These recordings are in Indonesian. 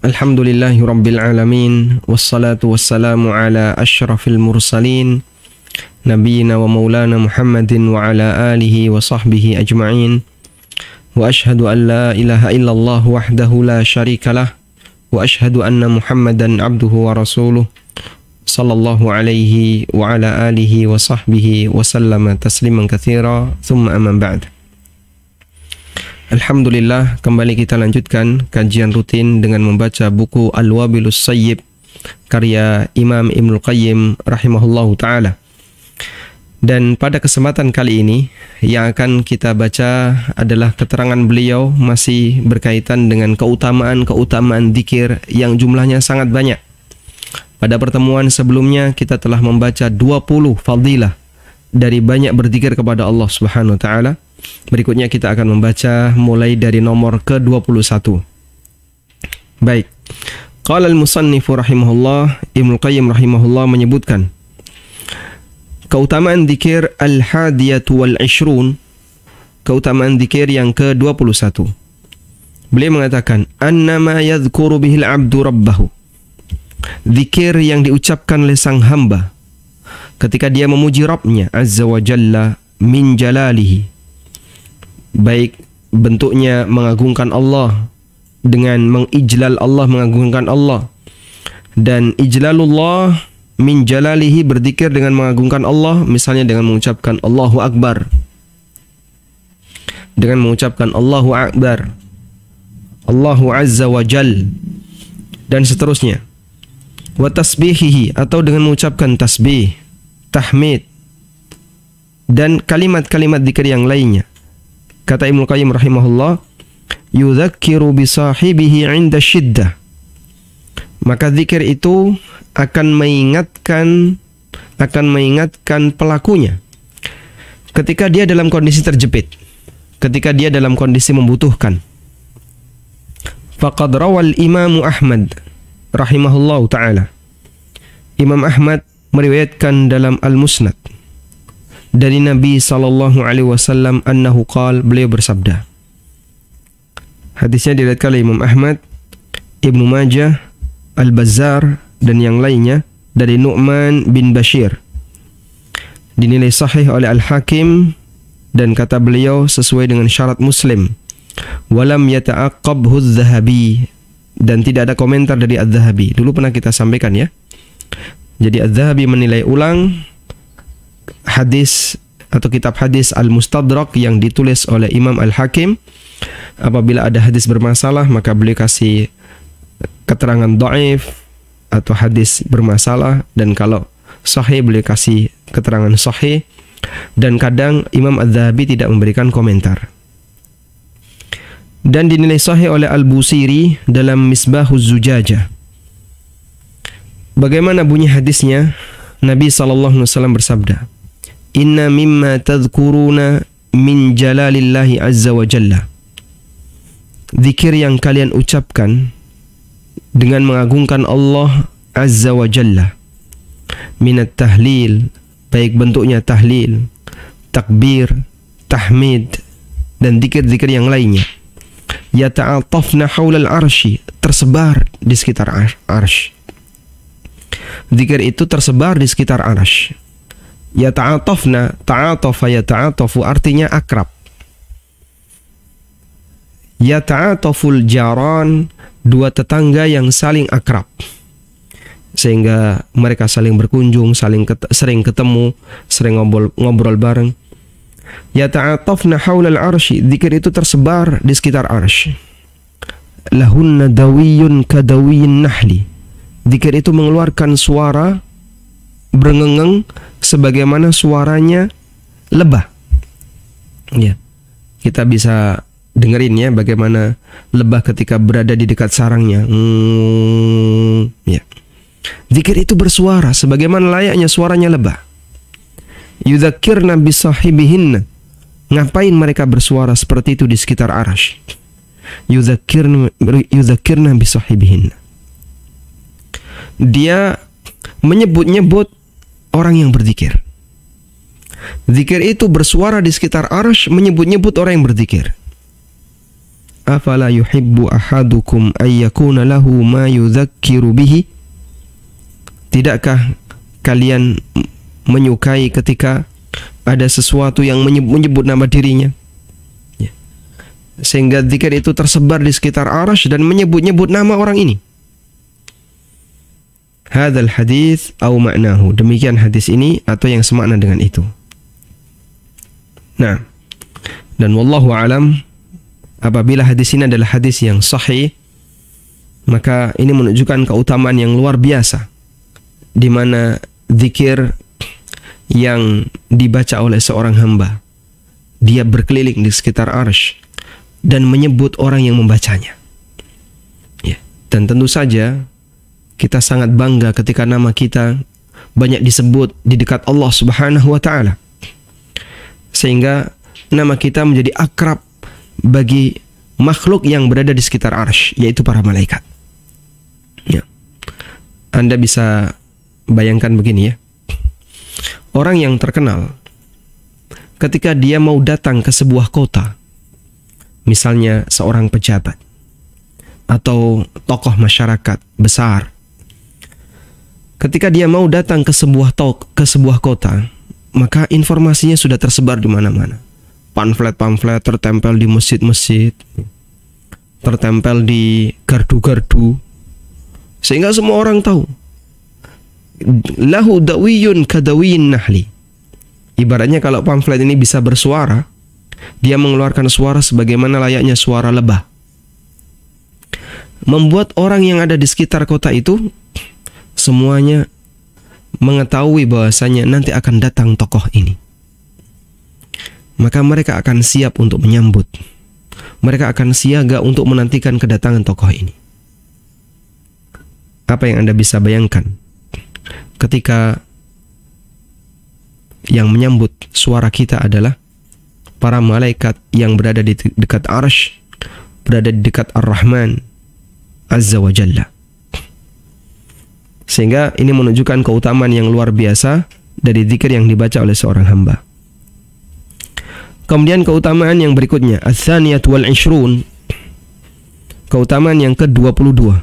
Alhamdulillahi Rabbil Alamin. Wassalatu wassalamu ala ashrafil mursalin Nabiina wa maulana Muhammadin wa ala alihi wa sahbihi ajma'in. Wa ashhadu an la ilaha illallah wahdahu la syarikalah. Wa ashhadu anna Muhammadan abduhu wa rasuluh. Sallallahu alaihi wa ala alihi wa sahbihi wa sallama tasliman katsira. Thumma amma ba'd. Alhamdulillah, kembali kita lanjutkan kajian rutin dengan membaca buku Al-Wabilus Sayyib karya Imam Ibnul Qayyim rahimahullahu ta'ala. Dan pada kesempatan kali ini yang akan kita baca adalah keterangan beliau masih berkaitan dengan keutamaan dzikir yang jumlahnya sangat banyak. Pada pertemuan sebelumnya kita telah membaca 20 fadilah dari banyak berzikir kepada Allah Subhanahu wa taala. Berikutnya kita akan membaca mulai dari nomor ke-21. Baik. Qala al-musannifu rahimahullah, Ibnu Qayyim rahimahullah menyebutkan keutamaan dzikir al-hadiyatu wal-ishrun, keutamaan dzikir yang ke-21. Beliau mengatakan, annama yadhkuru bihil abdu rabbahu. Dzikir yang diucapkan oleh sang hamba ketika dia memuji Rabbnya azza wa jalla min jalalihi. Baik bentuknya mengagungkan Allah dengan mengijlal Allah, mengagungkan Allah, dan ijlalullah min jalalihi, berzikir dengan mengagungkan Allah, misalnya dengan mengucapkan Allahu Akbar, dengan mengucapkan Allahu Akbar, Allahu Azza wa Jal, dan seterusnya. Wa tasbihihi, atau dengan mengucapkan tasbih, tahmid, dan kalimat-kalimat dzikir yang lainnya. Kata Ibnu Qayyim rahimahullah, yudzakiru bisahibihi 'inda syiddah. Maka zikir itu akan mengingatkan pelakunya ketika dia dalam kondisi terjepit, ketika dia dalam kondisi membutuhkan. Faqad rawal Imam Ahmad rahimahullahu taala. Imam Ahmad meriwayatkan dalam Al-Musnad dari Nabi sallallahu alaihi wasallam annahu qala, beliau bersabda. Hadisnya diriwayatkan oleh Imam Ahmad, Ibnu Majah, Al-Bazzar dan yang lainnya dari Nu'man bin Bashir. Dinilai sahih oleh Al-Hakim dan kata beliau sesuai dengan syarat Muslim. Walam yata'aqqabhu adz-Dzahabi, dan tidak ada komentar dari adz-Dzahabi. Dulu pernah kita sampaikan ya. Jadi adz-Dzahabi menilai ulang hadis atau kitab hadis Al-Mustadrak yang ditulis oleh Imam Al-Hakim. Apabila ada hadis bermasalah, maka beliau kasih keterangan dhaif atau hadis bermasalah, dan kalau sahih beliau kasih keterangan sahih, dan kadang Imam Az-Zahabi tidak memberikan komentar. Dan dinilai sahih oleh Al-Busiri dalam Misbahuz Zujajah. Bagaimana bunyi hadisnya? Nabi sallallahu alaihi wasallam bersabda, inna mimma tadhkuruna min jalalillahi azza wa jalla. Zikir yang kalian ucapkan dengan mengagungkan Allah azza wa jalla, minat tahlil, baik bentuknya tahlil, takbir, tahmid, dan zikir-zikir yang lainnya. Yata'atafna haulal arsy, tersebar di sekitar arsy. Zikir itu tersebar di sekitar arsy. Yata'atafna, ta'atafa yata'atafu, artinya akrab. Yata'ataful jaran, dua tetangga yang saling akrab, sehingga mereka saling berkunjung, sering ketemu, sering ngobrol bareng. Yata'atafna haulal arsy, zikir itu tersebar di sekitar arsy. Lahunna dawiyun kadawiyin nahli, zikir itu mengeluarkan suara berengeng sebagaimana suaranya lebah. Ya, kita bisa dengerin ya bagaimana lebah ketika berada di dekat sarangnya. Ya. Zikir itu bersuara sebagaimana layaknya suaranya lebah. Yudzakirna bisahibihinna. Ngapain mereka bersuara seperti itu di sekitar arsy? Yudzakirna bisahibihinna. Dia menyebut-nyebut orang yang berzikir. Zikir itu bersuara di sekitar arsy, menyebut-nyebut orang yang berzikir. afala yuhibbu ahadukum ayyakuna lahu ma yudzakiru bihi? Tidakkah kalian menyukai ketika ada sesuatu yang menyebut nama dirinya, ya, sehingga zikir itu tersebar di sekitar arsy dan menyebut-nyebut nama orang ini? Hadzal hadits au ma'nahu, demikian hadis ini atau yang semakna dengan itu. Nah, dan wallahu alam, apabila hadis ini adalah hadis yang sahih, maka ini menunjukkan keutamaan yang luar biasa, di mana zikir yang dibaca oleh seorang hamba, dia berkeliling di sekitar arsy dan menyebut orang yang membacanya, ya. Dan tentu saja kita sangat bangga ketika nama kita banyak disebut di dekat Allah Subhanahu wa ta'ala, sehingga nama kita menjadi akrab bagi makhluk yang berada di sekitar arsy, yaitu para malaikat, ya. Anda bisa bayangkan begini, ya. Orang yang terkenal ketika dia mau datang ke sebuah kota, misalnya seorang pejabat atau tokoh masyarakat besar, ketika dia mau datang ke sebuah kota, maka informasinya sudah tersebar di mana-mana. Pamflet-pamflet tertempel di masjid-masjid, tertempel di gardu-gardu, sehingga semua orang tahu. Lahu dawiyun kadawiyin nahli. Ibaratnya kalau pamflet ini bisa bersuara, dia mengeluarkan suara sebagaimana layaknya suara lebah, membuat orang yang ada di sekitar kota itu semuanya mengetahui bahwasanya nanti akan datang tokoh ini. Maka mereka akan siap untuk menyambut. Mereka akan siaga untuk menantikan kedatangan tokoh ini. Apa yang Anda bisa bayangkan ketika yang menyambut suara kita adalah para malaikat yang berada di dekat arsy, berada di dekat Ar-Rahman Azza wa Jalla. Sehingga ini menunjukkan keutamaan yang luar biasa dari zikir yang dibaca oleh seorang hamba. Kemudian keutamaan yang berikutnya, ats-tsaniyah wal 'ishrun, keutamaan yang ke-22.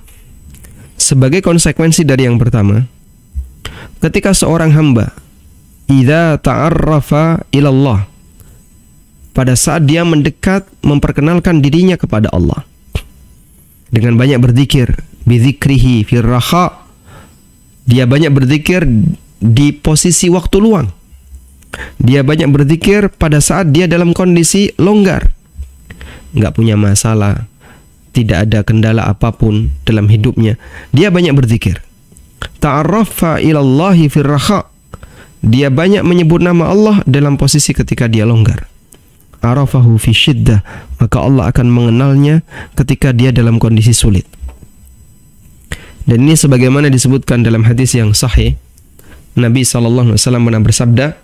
Sebagai konsekuensi dari yang pertama, ketika seorang hamba idza ta'arrafa ila Allah, pada saat dia mendekat memperkenalkan dirinya kepada Allah dengan banyak berzikir, bizikrihi fir raha, dia banyak berzikir di posisi waktu luang, dia banyak berzikir pada saat dia dalam kondisi longgar, nggak punya masalah, tidak ada kendala apapun dalam hidupnya, dia banyak berzikir. Ta'arrafa ilallahi fir raha, dia banyak menyebut nama Allah dalam posisi ketika dia longgar. Arafahu fi syiddah, maka Allah akan mengenalnya ketika dia dalam kondisi sulit. Dan ini sebagaimana disebutkan dalam hadis yang sahih, Nabi SAW pernah bersabda,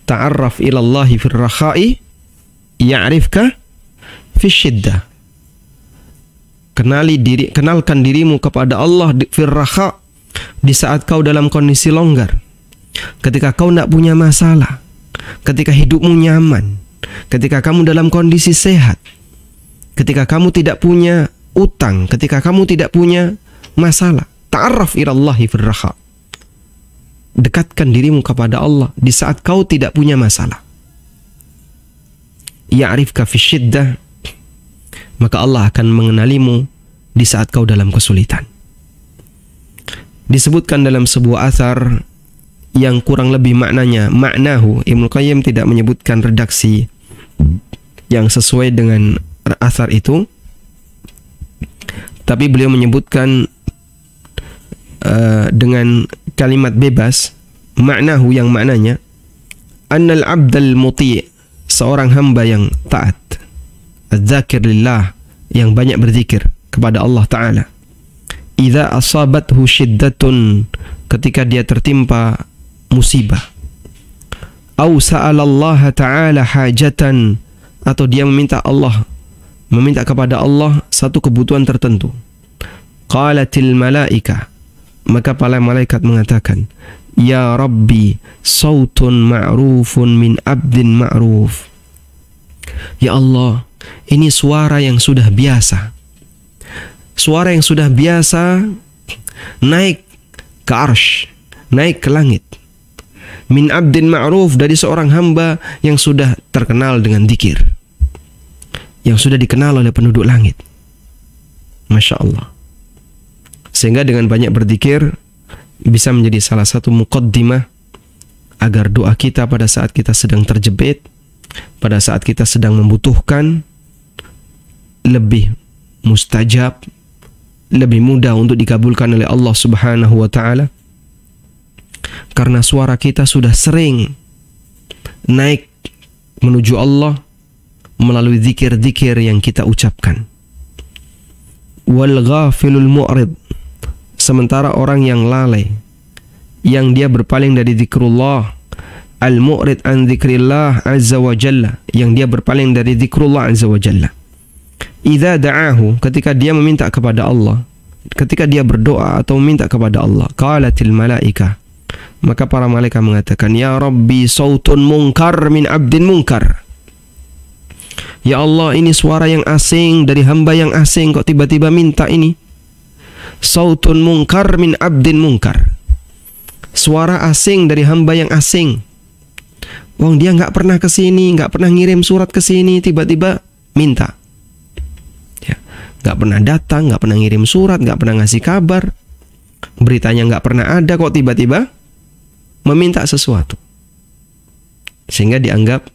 ta'arraf ilallahi fir rakhai ya'rifka fi syiddah. Kenalkan dirimu kepada Allah fir rakha, di saat kau dalam kondisi longgar, ketika kau tidak punya masalah, ketika hidupmu nyaman, ketika kamu dalam kondisi sehat, ketika kamu tidak punya utang, ketika kamu tidak punya masalah. Ta'arraf ilallahi fir rakha, dekatkan dirimu kepada Allah di saat kau tidak punya masalah. Ya'rifka fi syiddah, maka Allah akan mengenalimu di saat kau dalam kesulitan. Disebutkan dalam sebuah athar yang kurang lebih maknanya ma'nahu, Ibnu Qayyim tidak menyebutkan redaksi yang sesuai dengan athar itu, tapi beliau menyebutkan dengan kalimat bebas, ma'nahu yang maknanya annal abdal muti', seorang hamba yang taat, az-zakir lillah, yang banyak berzikir kepada Allah Ta'ala, idza asabathu syiddatun, ketika dia tertimpa musibah, au sa'alallaha ta'ala hajatan, atau dia meminta kepada Allah satu kebutuhan tertentu, qalatil malaika, maka para malaikat mengatakan, ya Rabbi, sautun ma'rufun min abdin ma'ruf, ya Allah, Ini suara yang sudah biasa. Suara yang sudah biasa naik ke arsy, naik ke langit. Min abdin ma'ruf, dari seorang hamba yang sudah terkenal dengan zikir, yang sudah dikenal oleh penduduk langit. Masya Allah. Sehingga dengan banyak berzikir bisa menjadi salah satu muqaddimah agar doa kita pada saat kita sedang terjepit, pada saat kita sedang membutuhkan, lebih mustajab, lebih mudah untuk dikabulkan oleh Allah Subhanahu wa ta'ala. Karena suara kita sudah sering naik menuju Allah melalui zikir-zikir yang kita ucapkan. Wal ghafilul mu'rid, sementara orang yang lalai, yang dia berpaling dari zikrullah, al-mu'rid an zikrillah azza wa jalla, yang dia berpaling dari zikrullah azza wa jalla. Idza da'ahu, ketika dia meminta kepada Allah, ketika dia berdoa atau meminta kepada Allah, qalatil malaikah, maka para malaikat mengatakan, ya Rabbi sautun munkar min abdin munkar. Ya Allah, ini suara yang asing dari hamba yang asing, kok tiba-tiba minta ini. Sautun munkar min abdin munkar. Suara asing dari hamba yang asing. Wong dia nggak pernah ke sini, nggak pernah ngirim surat ke sini, tiba-tiba minta. Ya, nggak pernah datang, nggak pernah ngirim surat, nggak pernah ngasih kabar, beritanya nggak pernah ada, kok tiba-tiba meminta sesuatu. Sehingga dianggap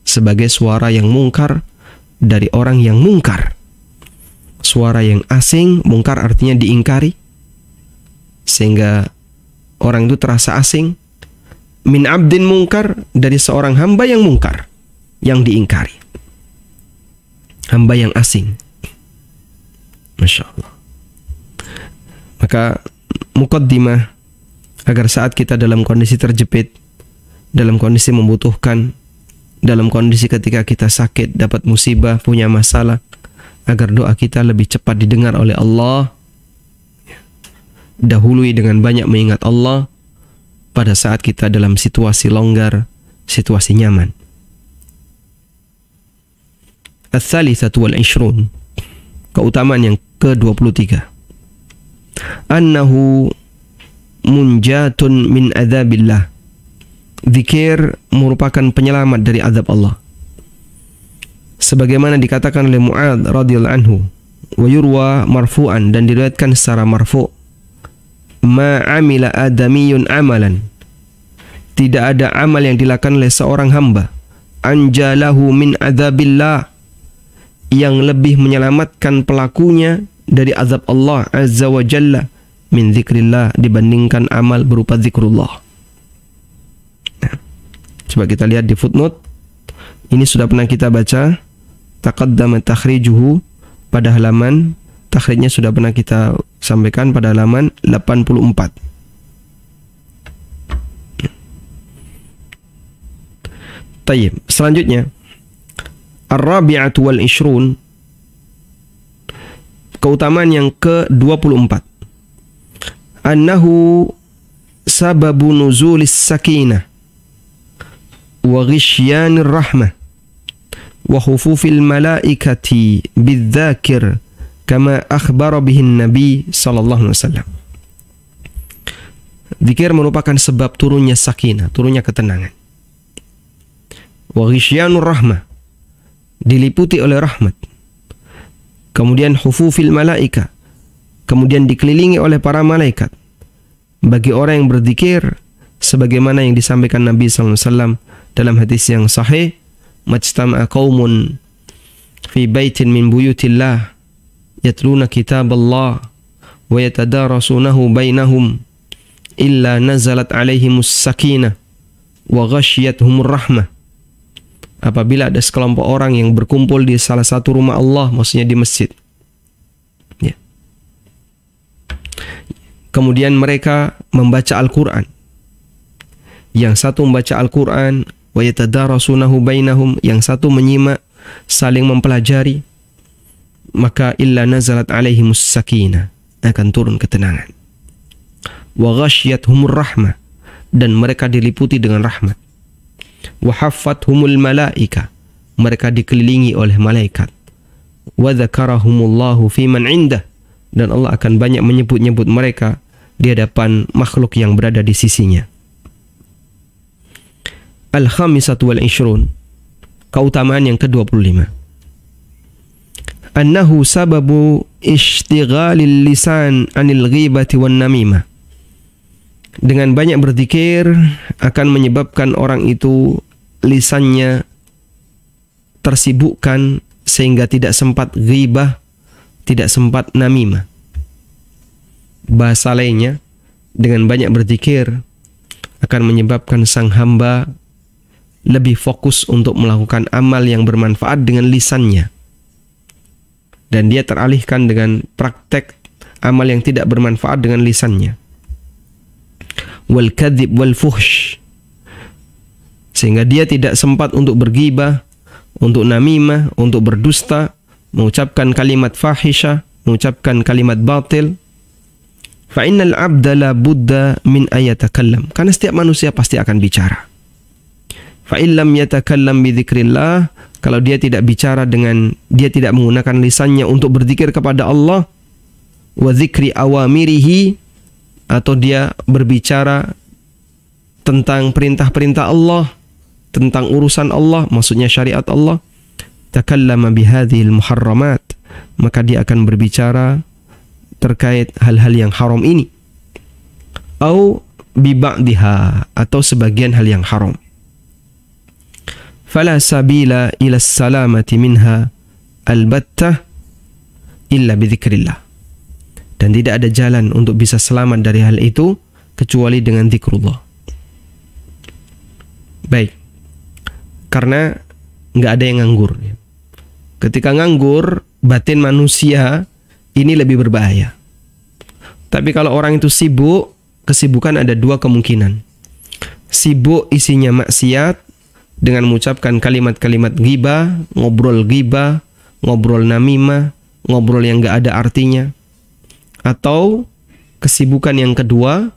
sebagai suara yang mungkar dari orang yang mungkar. Suara yang asing, mungkar artinya diingkari, sehingga orang itu terasa asing. Min abdin mungkar, dari seorang hamba yang mungkar, yang diingkari, hamba yang asing. Masya Allah. Maka muqaddimah agar saat kita dalam kondisi terjepit, dalam kondisi membutuhkan, dalam kondisi ketika kita sakit, dapat musibah, punya masalah, agar doa kita lebih cepat didengar oleh Allah, dahului dengan banyak mengingat Allah pada saat kita dalam situasi longgar, situasi nyaman. Ats-tsalitsatu wal 'ishrun, keutamaan yang ke-23. Annahu munjatun min adzabillah. Zikir merupakan penyelamat dari azab Allah. Sebagaimana dikatakan oleh Mu'adz radhiyallahu anhu, wa yurwa marfu'an, dan diriwayatkan secara marfu', ma amila adamiyun amalan, tidak ada amal yang dilakukan oleh seorang hamba, anjalahu min adzabillah, yang lebih menyelamatkan pelakunya dari azab Allah azza wa jalla, min zikrillah, dibandingkan amal berupa zikrullah. Nah, coba kita lihat di footnote. Ini sudah pernah kita baca, taqaddama takhrijuhu, pada halaman takhrijnya sudah pernah kita sampaikan pada halaman 84. Tayyib, selanjutnya ar-rabi'atu wal 'ishrun, keutamaan yang ke-24. Annahu sababu nuzulis sakinah wa ghishyanir rahmah wa khufufil malaikati bidzakir kama akhbara bihin nabi sallallahu alaihi wasallam. Zikir merupakan sebab turunnya sakinah, turunnya ketenangan. Wa ghishyanur rahmah, diliputi oleh rahmat. Kemudian khufufil malaika, kemudian dikelilingi oleh para malaikat. Bagi orang yang berzikir, sebagaimana yang disampaikan Nabi sallallahu alaihi wasallam dalam hadis yang sahih, majtama'a qaumun fi baitin min buyutillah yatluna kitaballah wa yatadarasunahu bainahum illa nazalat alaihimus sakinah wa ghashiyatuhumur rahmah. Apabila ada sekelompok orang yang berkumpul di salah satu rumah Allah, maksudnya di masjid, ya, kemudian mereka membaca Al-Quran, yang satu membaca Al-Quran, wa yatadarasunahu bainahum, yang satu menyimak, saling mempelajari, maka illa nazalat alaihimus sakinah, akan turun ketenangan. Wa ghashiyatuhumur rahmah, dan mereka diliputi dengan rahmat. Wa haffathumul malaika, mereka dikelilingi oleh malaikat. Wa dzakarahumullahu fi man indah, dan Allah akan banyak menyebut-nyebut mereka di hadapan makhluk yang berada di sisinya. Al-khamisatu wal ishrun, keutamaan yang ke-25. Annahu sababu ishtighalil lisan anil ghibati wan namimah. Dengan banyak berzikir akan menyebabkan orang itu lisannya tersibukkan sehingga tidak sempat ghibah, tidak sempat namimah. Bahasa lainnya, dengan banyak berzikir akan menyebabkan sang hamba lebih fokus untuk melakukan amal yang bermanfaat dengan lisannya, dan dia teralihkan dengan praktek amal yang tidak bermanfaat dengan lisannya. Wal kadhib wal fuhsh, sehingga dia tidak sempat untuk bergibah, untuk namimah, untuk berdusta, mengucapkan kalimat fahisyah, mengucapkan kalimat batil. Fa innal abda la budda min ayatakallam, karena setiap manusia pasti akan bicara. Fa illam yatakallam bi dzikrillah, kalau dia tidak bicara dengan, dia tidak menggunakan lisannya untuk berzikir kepada Allah, wa dzikri awamirihi, atau dia berbicara tentang perintah-perintah Allah, tentang urusan Allah, maksudnya syariat Allah, takallama bihadhil muharramat, maka dia akan berbicara terkait hal-hal yang haram ini, au bi ba'diha, atau sebagian hal yang haram. Fala sabila ila salamati minha albattah illa bi dzikrillah, dan tidak ada jalan untuk bisa selamat dari hal itu kecuali dengan zikrullah. Baik, karena nggak ada yang nganggur. Ketika nganggur, batin manusia ini lebih berbahaya. Tapi kalau orang itu sibuk, kesibukan ada dua kemungkinan. Sibuk isinya maksiat dengan mengucapkan kalimat-kalimat ghibah, ngobrol namimah, ngobrol yang nggak ada artinya. Atau kesibukan yang kedua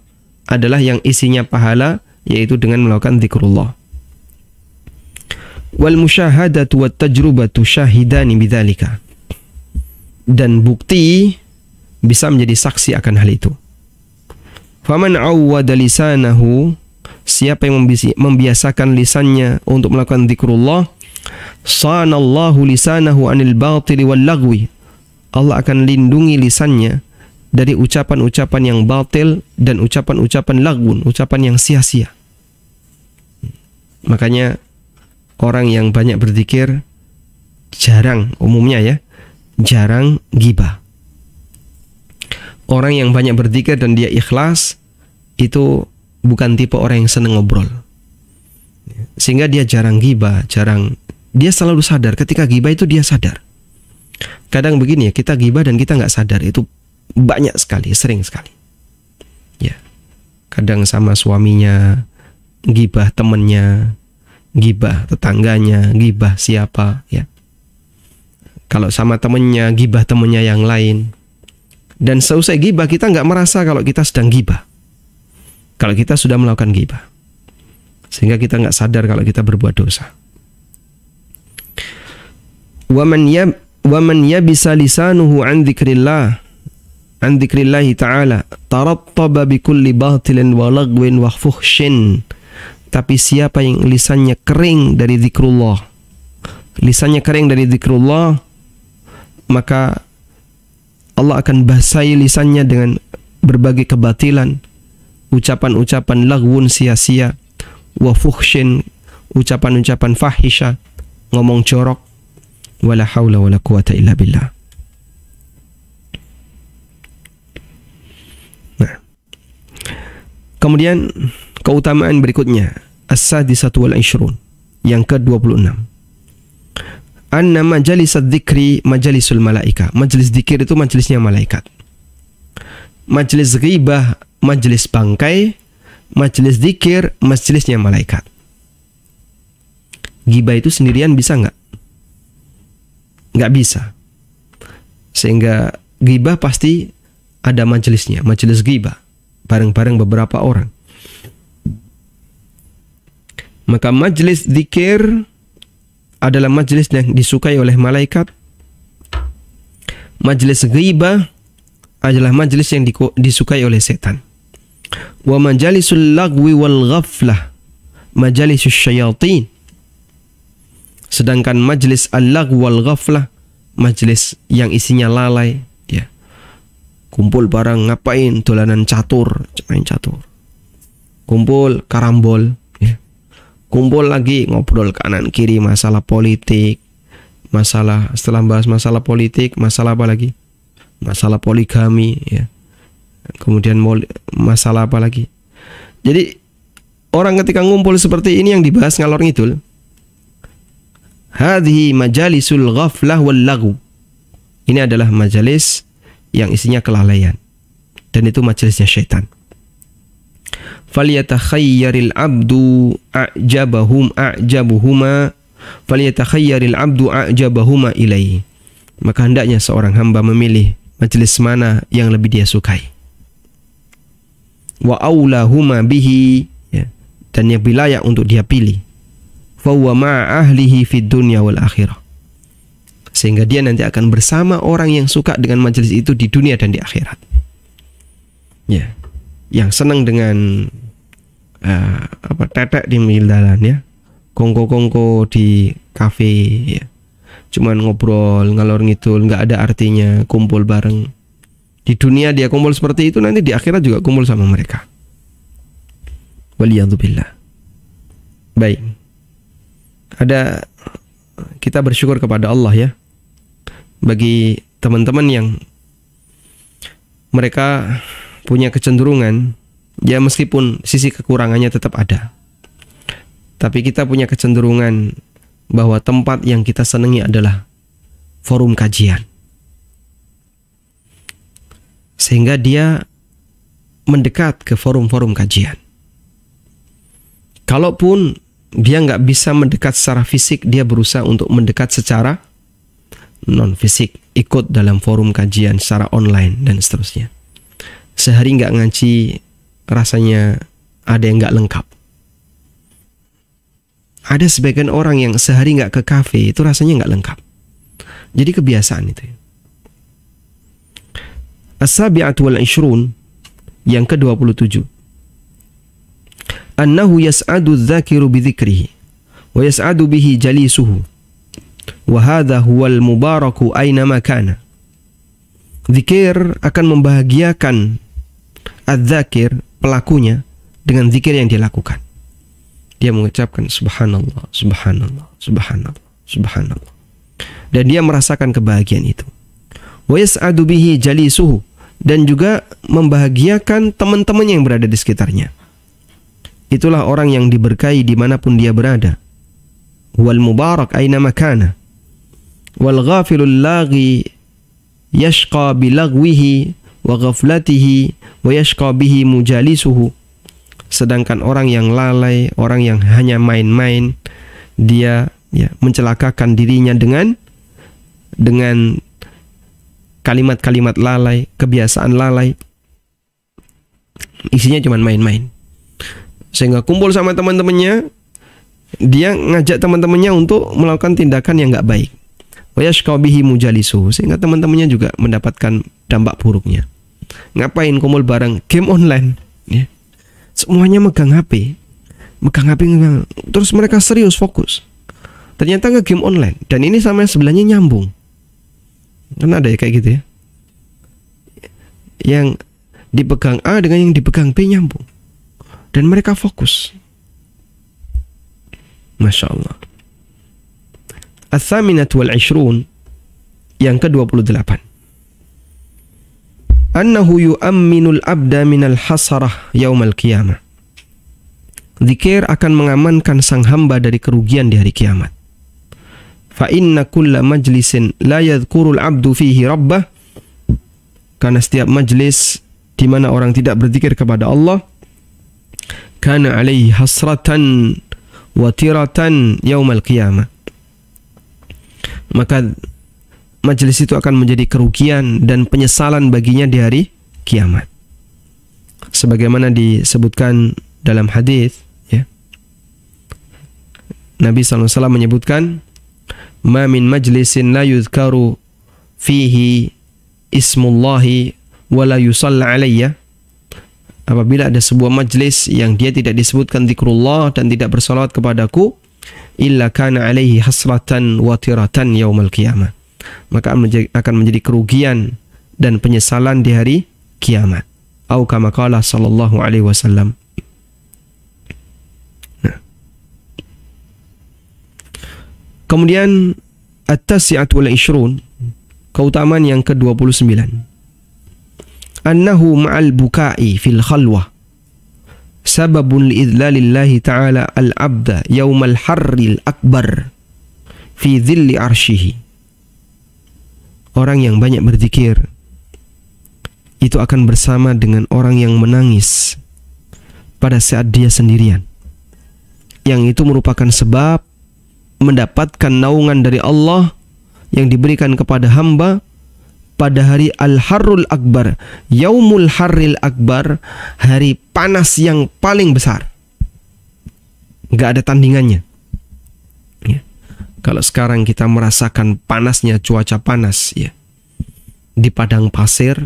adalah yang isinya pahala, yaitu dengan melakukan zikrullah. Wal musyahadatu wat tajrubatu syahidani bidzalika, dan bukti bisa menjadi saksi akan hal itu. Faman awwada lisanahu, siapa yang membiasakan lisannya untuk melakukan zikrullah, sanallahu lisanahu anil batili wal lagwi, Allah akan lindungi lisannya dari ucapan-ucapan yang batil dan ucapan-ucapan lagun, ucapan yang sia-sia. Makanya orang yang banyak berzikir jarang, umumnya ya, jarang ghibah. Orang yang banyak berzikir dan dia ikhlas itu bukan tipe orang yang senang ngobrol, sehingga dia jarang ghibah, dia selalu sadar ketika ghibah itu dia sadar. Kadang begini ya, kita ghibah dan kita nggak sadar, itu banyak sekali, sering sekali. Ya, kadang sama suaminya ghibah, temennya ghibah, tetangganya ghibah siapa ya. Kalau sama temennya ghibah temennya yang lain. Dan seusai ghibah kita nggak merasa kalau kita sedang ghibah, kalau kita sudah melakukan ghibah, sehingga kita nggak sadar kalau kita berbuat dosa. Waman yabisa lisanuhu an dzikrillahi ta'ala tarattaba bi kulli batilin wa lagwin wa fuhshin. Tapi siapa yang lisannya kering dari zikrullah, maka Allah akan basahi lisannya dengan berbagai kebatilan, ucapan-ucapan lagwun sia-sia, wa fuhshin, ucapan-ucapan fahisha, ngomong jorok, wala haula wala quwata illa billah. Nah, kemudian keutamaan berikutnya, as-sadisatu wal ishrun, yang ke-26. Anna majalis dzikri majalisul malaika. Majelis zikir itu majelisnya malaikat. Majelis ghibah majelis bangkai, majelis zikir majelisnya malaikat. Ghibah itu sendirian bisa nggak? Nggak bisa. Sehingga ghibah pasti ada majelisnya, majelis ghibah, bareng-bareng beberapa orang. Maka majelis zikir adalah majlis yang disukai oleh malaikat. Majlis ghibah adalah majlis yang disukai oleh setan. Wa majalisul lagwi wal ghaflah majalisus syayatin. Sedangkan majlis al-lagw wal ghaflah, majlis yang isinya lalai, ya. Kumpul bareng ngapain? Dolanan catur, main catur. Kumpul karambol, ya. Kumpul lagi ngobrol kanan kiri masalah politik, setelah bahas masalah politik, masalah apa lagi? Masalah poligami, ya. Kemudian masalah apa lagi? Jadi orang ketika ngumpul seperti ini yang dibahas ngalor ngidul. Hadhihi majalisul ghaflah wal lagw. Ini adalah majalis yang isinya kelalaian, dan itu majelisnya syaitan. Falyatakhayyaril abdu a'jabuhuma ilaihi. Maka hendaknya seorang hamba memilih majelis mana yang lebih dia sukai. Wa aulahuma bihi, ya, dan yang layak untuk dia pilih. Fa huwa ma'a ahlihi fid dunya wal akhirah. Sehingga dia nanti akan bersama orang yang suka dengan majelis itu di dunia dan di akhirat. Ya, yang senang dengan tetek di jalan, ya, kongko-kongko di kafe, ya, cuman ngobrol ngalor ngidul, nggak ada artinya, kumpul bareng. Di dunia dia kumpul seperti itu, nanti di akhirat juga kumpul sama mereka. Waliyadzubillah. Baik, kita bersyukur kepada Allah, ya, bagi teman-teman yang mereka punya kecenderungan, ya, meskipun sisi kekurangannya tetap ada, tapi kita punya kecenderungan bahwa tempat yang kita senangi adalah forum kajian, sehingga dia mendekat ke forum-forum kajian. Kalaupun dia nggak bisa mendekat secara fisik, dia berusaha untuk mendekat secara non-fisik, ikut dalam forum kajian secara online dan seterusnya. Sehari nggak ngaji, rasanya ada yang nggak lengkap. Ada sebagian orang yang sehari nggak ke kafe, itu rasanya nggak lengkap. Jadi kebiasaan itu. As-sabi'atu wal 'ishrun, yang ke-27. Annahu yas'adu adh-dhakiru bi dzikrihi wa yas'adu bihi jalisuhu wa hadha huwal mubaraku aina ma kana. Zikir akan membahagiakan adz-dzakir, pelakunya, dengan zikir yang dia lakukan. Dia mengucapkan subhanallah, subhanallah, subhanallah, subhanallah, dan dia merasakan kebahagiaan itu. Wa yas'adu bihi jalisuhu, dan juga membahagiakan teman-temannya yang berada di sekitarnya. Itulah orang yang diberkahi dimanapun dia berada. Wal mubarak aina makana. Wal ghafilul laghi yashqa bilagwihi wa ghaflatihi wa yashqa bihi mujalisuhu. Sedangkan orang yang lalai, orang yang hanya main-main, dia, ya, mencelakakan dirinya dengan kalimat-kalimat lalai, kebiasaan lalai. Isinya cuma main-main. Sehingga kumpul sama teman-temannya, dia ngajak teman-temannya untuk melakukan tindakan yang nggak baik. Wa yashqa bihi mujalisuhu, sehingga teman-temannya juga mendapatkan dampak buruknya. Ngapain kumpul bareng? Game online, ya. Semuanya megang HP, terus mereka serius fokus. Ternyata nge-game online, dan ini sama yang sebelahnya nyambung. Kan ada ya kayak gitu, ya. Yang dipegang A dengan yang dipegang B nyambung, dan mereka fokus. Masya Allah. Ats-tsaminatu wal 'ishrun, yang ke-28. Annahu yu'amminul abda minal hasarah yaumal qiyamah. Zikir akan mengamankan sang hamba dari kerugian di hari kiamat. Fa inna kulla majlisin la yadhkurul abdu fihi rabbah, karena setiap majlis di mana orang tidak berzikir kepada Allah, kana alaihi hasratan wa tiratan yaumal qiyamah, maka majelis itu akan menjadi kerugian dan penyesalan baginya di hari kiamat. Sebagaimana disebutkan dalam hadis, ya, Nabi SAW menyebutkan, ma min majlisin la yuzkaru fihi ismullahi wa la yusalla alayya. Apabila ada sebuah majlis yang dia tidak disebutkan zikrullah dan tidak bersalawat kepadaku, illa kana alaihi hasratan wa tiratan yaumal qiyamah, maka akan menjadi kerugian dan penyesalan di hari kiamat. Au kama qala sallallahu alaihi wasallam. Nah. Kemudian at-tasi'atu wal 20, keutamaan yang ke-29. Annahu ma'al bukai fil khalwah sababun li'idlalillahi ta'ala al-abda yawmal harril akbar fi dhilli arshihi. Orang yang banyak berzikir itu akan bersama dengan orang yang menangis pada saat dia sendirian, yang itu merupakan sebab mendapatkan naungan dari Allah yang diberikan kepada hamba pada hari Al-Harrul Akbar, Yaumul Harril Akbar, hari panas yang paling besar. Gak ada tandingannya. Ya. Kalau sekarang kita merasakan panasnya cuaca panas, ya, di padang pasir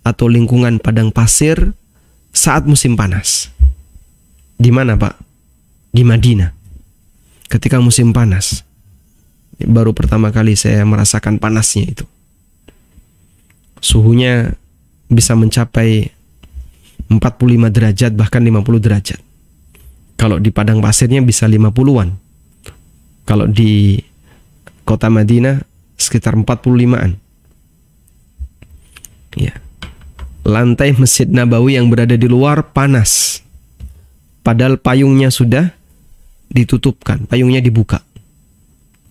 atau lingkungan padang pasir saat musim panas. Di mana, Pak? Di Madinah. Ketika musim panas. Baru pertama kali saya merasakan panasnya itu. Suhunya bisa mencapai 45 derajat, bahkan 50 derajat. Kalau di padang pasirnya bisa 50-an. Kalau di kota Madinah sekitar 45-an. Ya. Lantai Masjid Nabawi yang berada di luar panas. Padahal payungnya sudah ditutupkan, payungnya dibuka.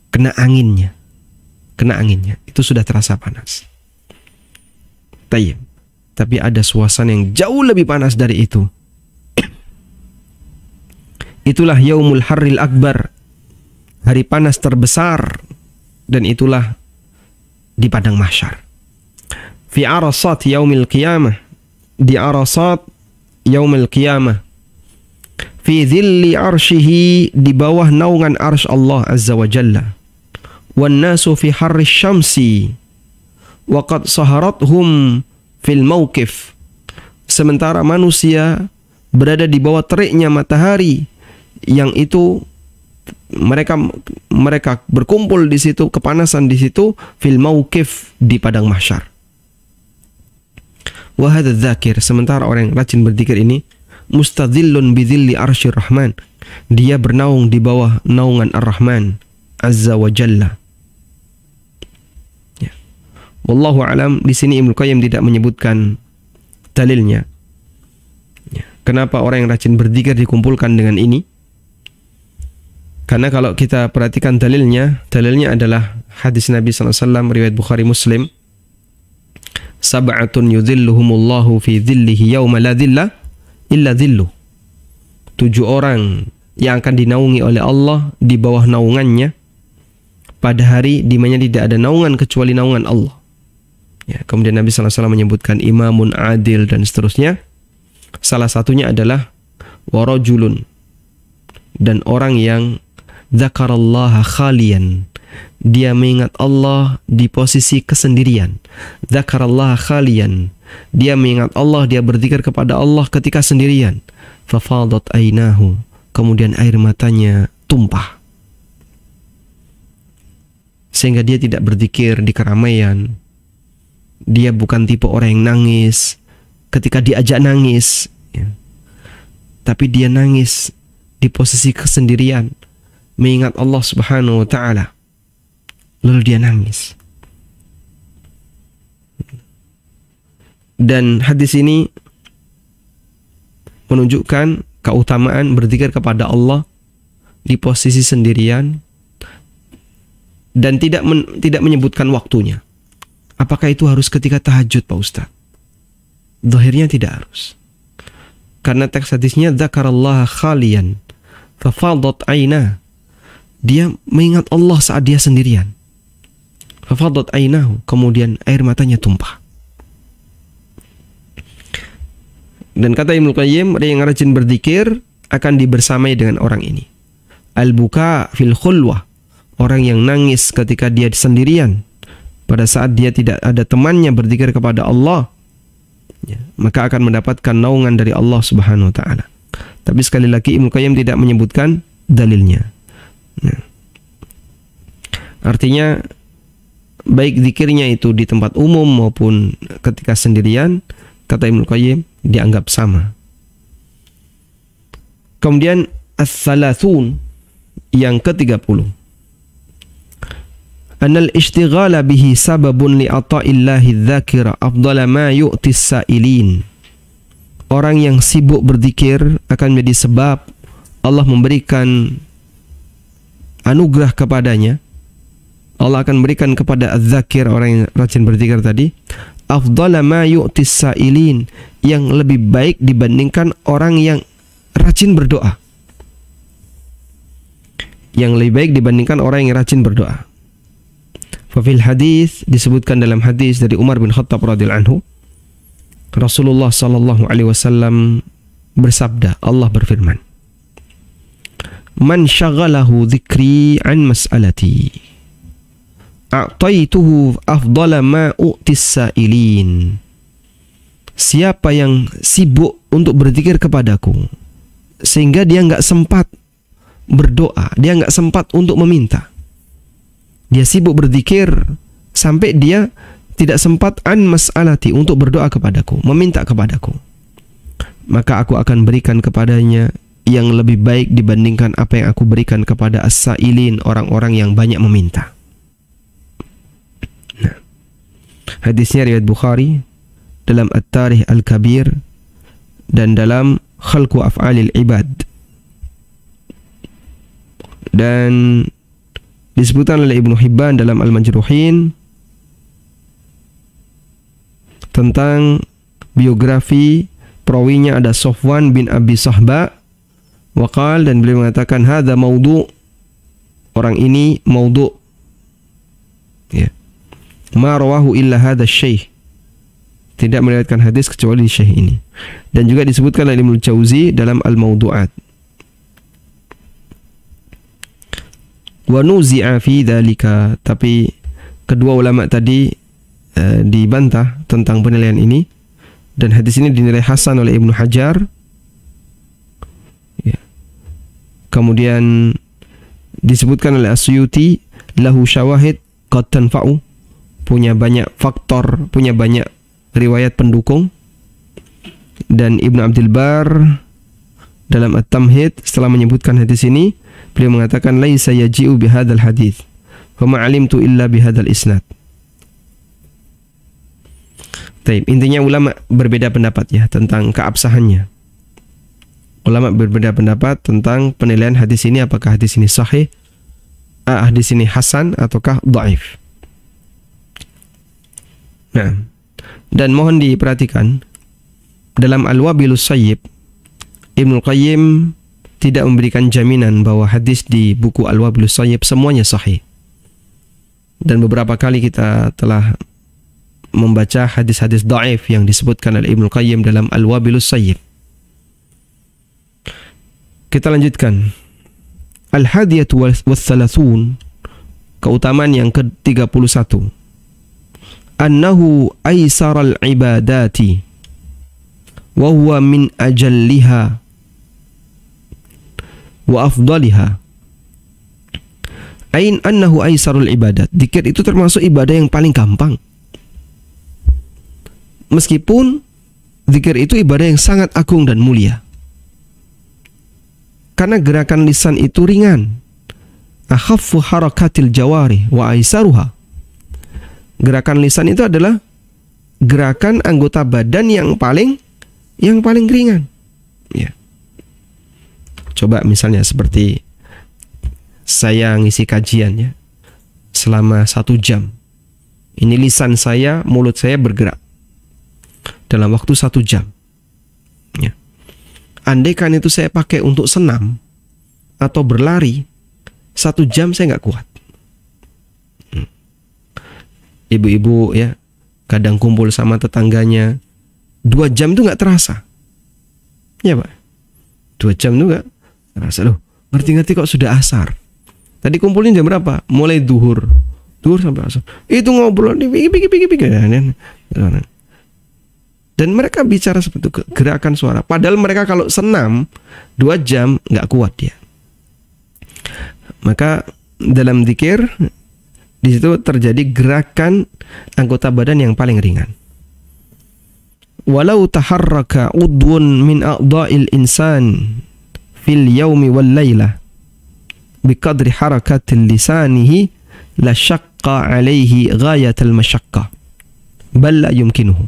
Kena anginnya. Itu sudah terasa panas. Tapi ada suasana yang jauh lebih panas dari itu. Itulah Yaumul Harril Akbar, hari panas terbesar, dan itulah di padang mahsyar. Fi arasat yaumil qiyamah, di arasat yaumil qiyamah, fi dhilli arshihi, di bawah naungan arsy Allah azza wa jalla. Wan nasu fi harri syamsi wa qad saharathum fil mauqif, sementara manusia berada di bawah teriknya matahari, yang itu mereka berkumpul di situ, kepanasan di situ, fil mauqif, di padang mahsyar. Wa hadza dzakir, sementara orang yang rajin berzikir ini, mustadzillun bi dzilli arsyir rahman, dia bernaung di bawah naungan ar-Rahman azza wa jalla. Wallahu alam. Di sini Ibnu Qayyim tidak menyebutkan dalilnya. Ya. Kenapa orang yang rajin berzikir dikumpulkan dengan ini? Karena kalau kita perhatikan dalilnya adalah hadis Nabi SAW riwayat Bukhari Muslim. Sab'atun yudhilluhumullahu fi dhillihi yawma la dhilla illa dhilluh. 7 orang yang akan dinaungi oleh Allah di bawah naungannya pada hari di mana tidak ada naungan kecuali naungan Allah. Ya, kemudian Nabi SAW menyebutkan imamun adil dan seterusnya. Salah satunya adalah warajulun, dan orang yang dzakarallaha khalian, dia mengingat Allah di posisi kesendirian. Dzakarallaha khalian, dia mengingat Allah, dia berzikir kepada Allah ketika sendirian. Fafadat ainahu, kemudian air matanya tumpah, sehingga dia tidak berzikir di keramaian. Dia bukan tipe orang yang nangis ketika diajak nangis, ya. Tapi dia nangis di posisi kesendirian, mengingat Allah Subhanahu wa ta'ala, lalu dia nangis. Dan hadis ini menunjukkan keutamaan berzikir kepada Allah di posisi sendirian, dan tidak menyebutkan waktunya. Apakah itu harus ketika tahajud, Pak Ustaz? Zahirnya tidak harus. Karena teks hadisnya dzakarallaha khalian fafadat aina, dia mengingat Allah saat dia sendirian. Fafadat ainahu, kemudian air matanya tumpah. Dan kata Ibnu Qayyim, yang rajin berzikir akan dibersamai dengan orang ini. Al-buka fil khulwah, orang yang nangis ketika dia sendirian, pada saat dia tidak ada temannya berzikir kepada Allah, maka akan mendapatkan naungan dari Allah Subhanahu wa taala. Tapi sekali lagi Ibnu Qayyim tidak menyebutkan dalilnya. Artinya baik zikirnya itu di tempat umum maupun ketika sendirian, kata Ibnu Qayyim, dianggap sama. Kemudian as-salasun yang ke-30. Anal ishtighala bihi sababun li ata'illahi dzakira afdala ma yu'tis sa'ilin. Orang yang sibuk berzikir akan menjadi sebab Allah memberikan anugerah kepadanya. Allah akan berikan kepada az-zakir, orang yang rajin berzikir tadi, afdala ma yu'tis sa'ilin, yang lebih baik dibandingkan orang yang rajin berdoa. Yang lebih baik dibandingkan orang yang rajin berdoa. Fafil hadis, disebutkan dalam hadis dari Umar bin Khattab radhiyallahu anhu, Rasulullah sallallahu alaihi wasallam bersabda, Allah berfirman, "Man syaghalahu dzikri an mas'alati, a'taituhu afdala ma u'tis sa'ilin." Siapa yang sibuk untuk berzikir kepadaku sehingga dia nggak sempat berdoa, dia nggak sempat untuk meminta, dia sibuk berzikir sampai dia tidak sempat an mas'alati, untuk berdoa kepadaku, meminta kepadaku, maka aku akan berikan kepadanya yang lebih baik dibandingkan apa yang aku berikan kepada as-sa'ilin, orang-orang yang banyak meminta. Nah, hadisnya riwayat Bukhari dalam At-Tarikh Al-Kabir dan dalam Khalqu Af'alil Ibad, dan disebutkan oleh Ibnu Hibban dalam Al-Majruhin tentang biografi perawinya ada Sofwan bin Abi Sahba waqal, dan beliau mengatakan hadza maudhu', orang ini maudhu', ya, ma rawahu illa hadza syekh, tidak meriwayatkan hadis kecuali syekh ini. Dan juga disebutkan oleh Ibnu Jauzi dalam Al-Mawdu'at. Wa nuzi'a fi dzalika, tapi kedua ulama tadi dibantah tentang penilaian ini, dan hadis ini dinilai hasan oleh Ibnu Hajar. Ya. Kemudian disebutkan oleh As-Suyuti, lahu syawahid qad tanfa'u, punya banyak faktor, punya banyak riwayat pendukung. Dan Ibnu Abdul Bar dalam At-Tamhid setelah menyebutkan hadis ini, beliau mengatakan laisa yaji'u bihadzal hadis wa ma 'alimtu illa bihadzal isnad. Taib, intinya ulama berbeda pendapat ya tentang keabsahannya. Ulama berbeda pendapat tentang penilaian hadis ini, apakah hadis ini sahih, hadis ini hasan ataukah dhaif. Nah, dan mohon diperhatikan dalam Al-Wabilus Sayyib, Ibnu Qayyim tidak memberikan jaminan bahwa hadis di buku Al-Wabilus Sayyib semuanya sahih. Dan beberapa kali kita telah membaca hadis-hadis dhaif yang disebutkan oleh Ibnu Qayyim dalam Al-Wabilus Sayyib. Kita lanjutkan. Al-Hadiyatu was-Salasun, keutamaan yang ke-31. Annahu aisaral ibadati wa huwa min ajalliha wa afdaliha. Ain annahu aisarul ibadat. Dzikir itu termasuk ibadah yang paling gampang. Meskipun dzikir itu ibadah yang sangat agung dan mulia. Karena gerakan lisan itu ringan. Akhaffu harakatil jawari wa aisaruha. Gerakan lisan itu adalah gerakan anggota badan yang paling ringan. Ya. Coba misalnya seperti saya ngisi kajian ya, selama 1 jam. Ini lisan saya, mulut saya bergerak dalam waktu 1 jam. Ya. Andaikan itu saya pakai untuk senam atau berlari, 1 jam saya nggak kuat. Ibu-ibu ya, kadang kumpul sama tetangganya, 2 jam itu nggak terasa. Ya Pak, 2 jam itu nggak terasa. Loh, ngerti-ngerti kok sudah asar. Tadi kumpulnya jam berapa? Mulai duhur sampai asar. Itu ngobrol dan mereka bicara seperti itu, gerakan suara. Padahal mereka kalau senam 2 jam nggak kuat dia. Maka dalam zikir di situ terjadi gerakan anggota badan yang paling ringan. Walau taharraka udwun min a'dha'il insan fil yaumi wal laila biqadri harakatil lisanihi la syaqqa alaihi ghayatal masyaqqah bal la yumkinuhu.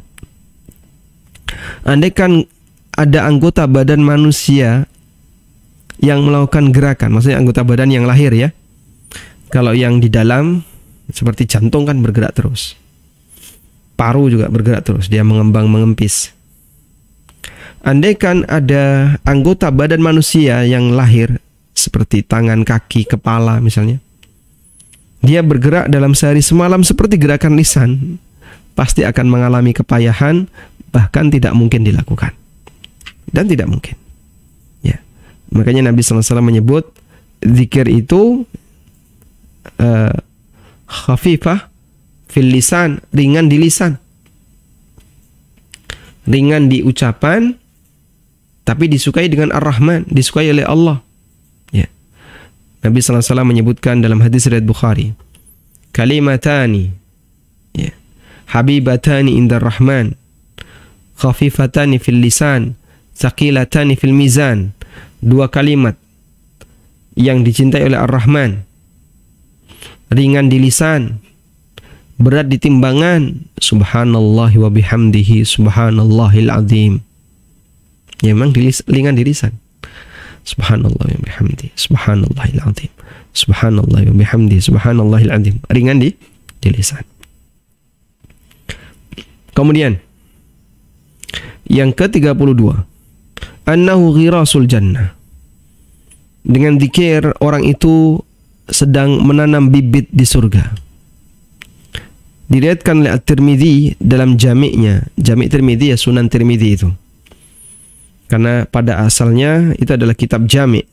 Andaikan ada anggota badan manusia yang melakukan gerakan, maksudnya anggota badan yang lahir ya. Kalau yang di dalam seperti jantung kan bergerak terus. Paru juga bergerak terus, dia mengembang mengempis. Andaikan ada anggota badan manusia yang lahir seperti tangan, kaki, kepala misalnya, dia bergerak dalam sehari semalam seperti gerakan lisan, pasti akan mengalami kepayahan, bahkan tidak mungkin dilakukan. Dan tidak mungkin. Ya. Makanya Nabi SAW menyebut zikir itu khafifah fil lisan, ringan di lisan, ringan di ucapan, tapi disukai dengan Ar-Rahman, disukai oleh Allah. Ya. Nabi SAW menyebutkan dalam hadis riwayat Bukhari, kalimatani, ya, habibatani indar Rahman, khafifatani fil lisan, thaqilatani fil mizan. 2 kalimat yang dicintai oleh Ar-Rahman, ringan di lisan, berat di timbangan. Subhanallahi wa bihamdihi subhanallahil azim. Ya, memang ringan di lisan. Subhanallah wa bihamdihi subhanallahil azim. Subhanallah wa bihamdihi subhanallahil azim. Ringan di lisan. Kemudian yang ke-32, annahu ghirasul jannah. Dengan zikir orang itu sedang menanam bibit di surga. Diriwayatkan oleh At-Tirmidzi dalam jami'-nya. Jami' Tirmidzi ya, Sunan Tirmidzi itu. Karena pada asalnya itu adalah kitab jami',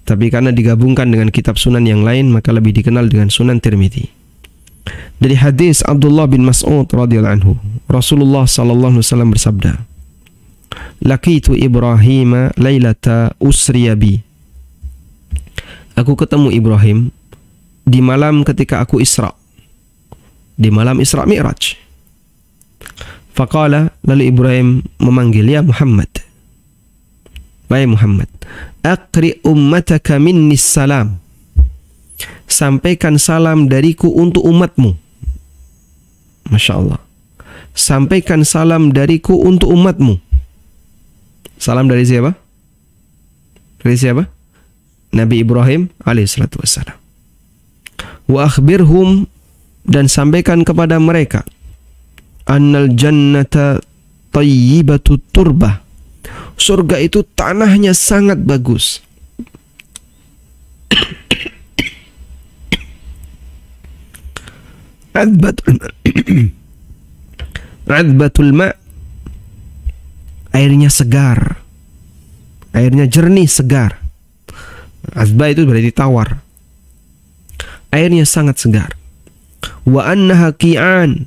tapi karena digabungkan dengan kitab sunan yang lain maka lebih dikenal dengan Sunan Tirmidzi. Dari hadis Abdullah bin Mas'ud radhiyallahu anhu, Rasulullah sallallahu alaihi wasallam bersabda, "Laqitu Ibrahim lailata usriya bi." Aku ketemu Ibrahim di malam ketika aku Isra. Di malam Isra Mi'raj. Faqala, lalu Ibrahim memanggil, ya Muhammad. Wahai Muhammad, aqri ummataka minnis salam. Sampaikan salam dariku untuk umatmu. Masya Allah. Sampaikan salam dariku untuk umatmu. Salam dari siapa? Dari siapa? Nabi Ibrahim alaihissalatu wassalam. Wa akhbirhum, dan sampaikan kepada mereka, annal jannata tayyibatut turbah. Surga itu tanahnya sangat bagus. Adbatul ma, airnya segar, airnya jernih segar. Azba itu berarti tawar. Airnya sangat segar. Wa annaha qi'an,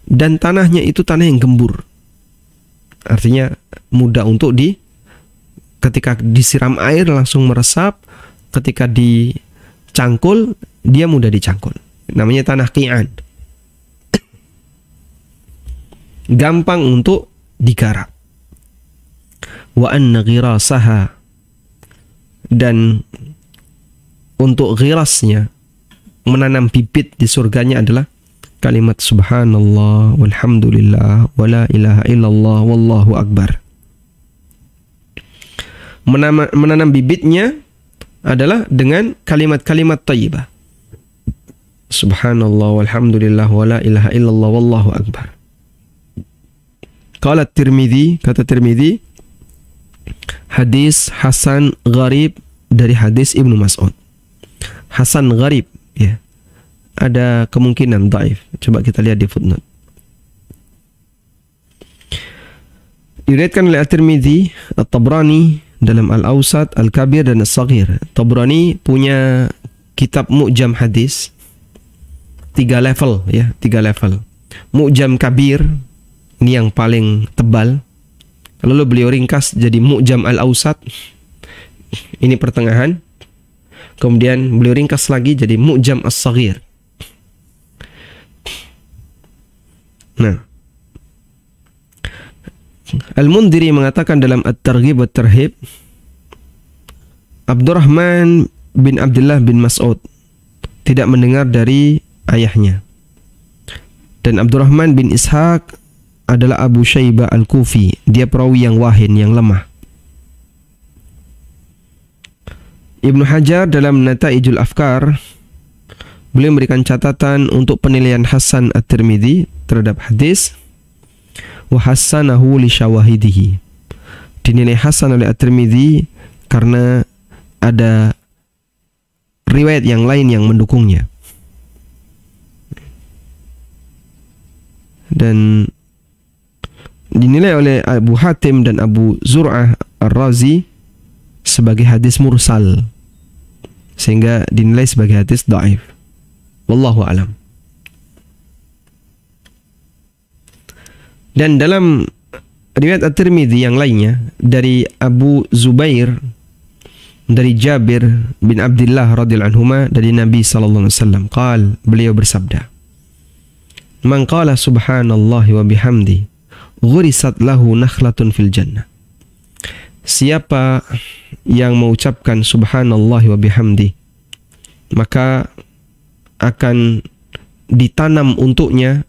dan tanahnya itu tanah yang gembur. Artinya mudah untuk ketika disiram air langsung meresap, ketika dicangkul dia mudah dicangkul. Namanya tanah qi'an. Gampang untuk digarap. Wa anna ghirasaha, dan untuk ghirasnya, menanam bibit di surganya adalah kalimat subhanallah walhamdulillah wala ilaha illallah wallahu akbar. Menanam bibitnya adalah dengan kalimat-kalimat thayyibah. Subhanallah walhamdulillah wala ilaha illallah wallahu akbar. Qala Tirmidzi, kata Tirmidzi, hadis hasan gharib dari hadis Ibnu Mas'ud. Hasan gharib, ya. Ada kemungkinan dhaif. Coba kita lihat di footnote. Diriwayatkan oleh At-Tirmidzi, At-Tabrani dalam Al-Awsat, Al-Kabir dan As-Saghir. Tabrani punya kitab Mu'jam hadis 3 level ya, 3 level. Mu'jam Kabir ini yang paling tebal. Lalu beliau ringkas jadi Mu'jam Al-Awsat. Ini pertengahan. Kemudian beliau ringkas lagi jadi Mu'jam As-Saghir. Nah, Al-Mundhiri mengatakan dalam At-Targhib wa Tarhib, Abdurrahman bin Abdullah bin Mas'ud tidak mendengar dari ayahnya. Dan Abdurrahman bin Ishaq adalah Abu Syaibah Al-Kufi. Dia perawi yang wahin, yang lemah. Ibnu Hajar dalam Nata'ijul Afkar, beliau memberikan catatan untuk penilaian Hasan At-Tirmidzi terhadap hadis. Wa hassanahu li syawahidihi. Dinilai hasan oleh At-Tirmidzi karena ada riwayat yang lain yang mendukungnya. Dan dinilai oleh Abu Hatim dan Abu Zur'ah Ar-Razi sebagai hadis mursal, sehingga dinilai sebagai hadis dhaif. Wallahu alam. Dan dalam riwayat At-Tirmidzi yang lainnya dari Abu Zubair dari Jabir bin Abdullah radhiyallahu anhuma dari Nabi sallallahu alaihi wasallam, beliau bersabda, "Man qala subhanallahi wa bihamdi ghurisat lahu nakhlatun fil jannah." Siapa yang mengucapkan subhanallahi wa bihamdi, maka akan ditanam untuknya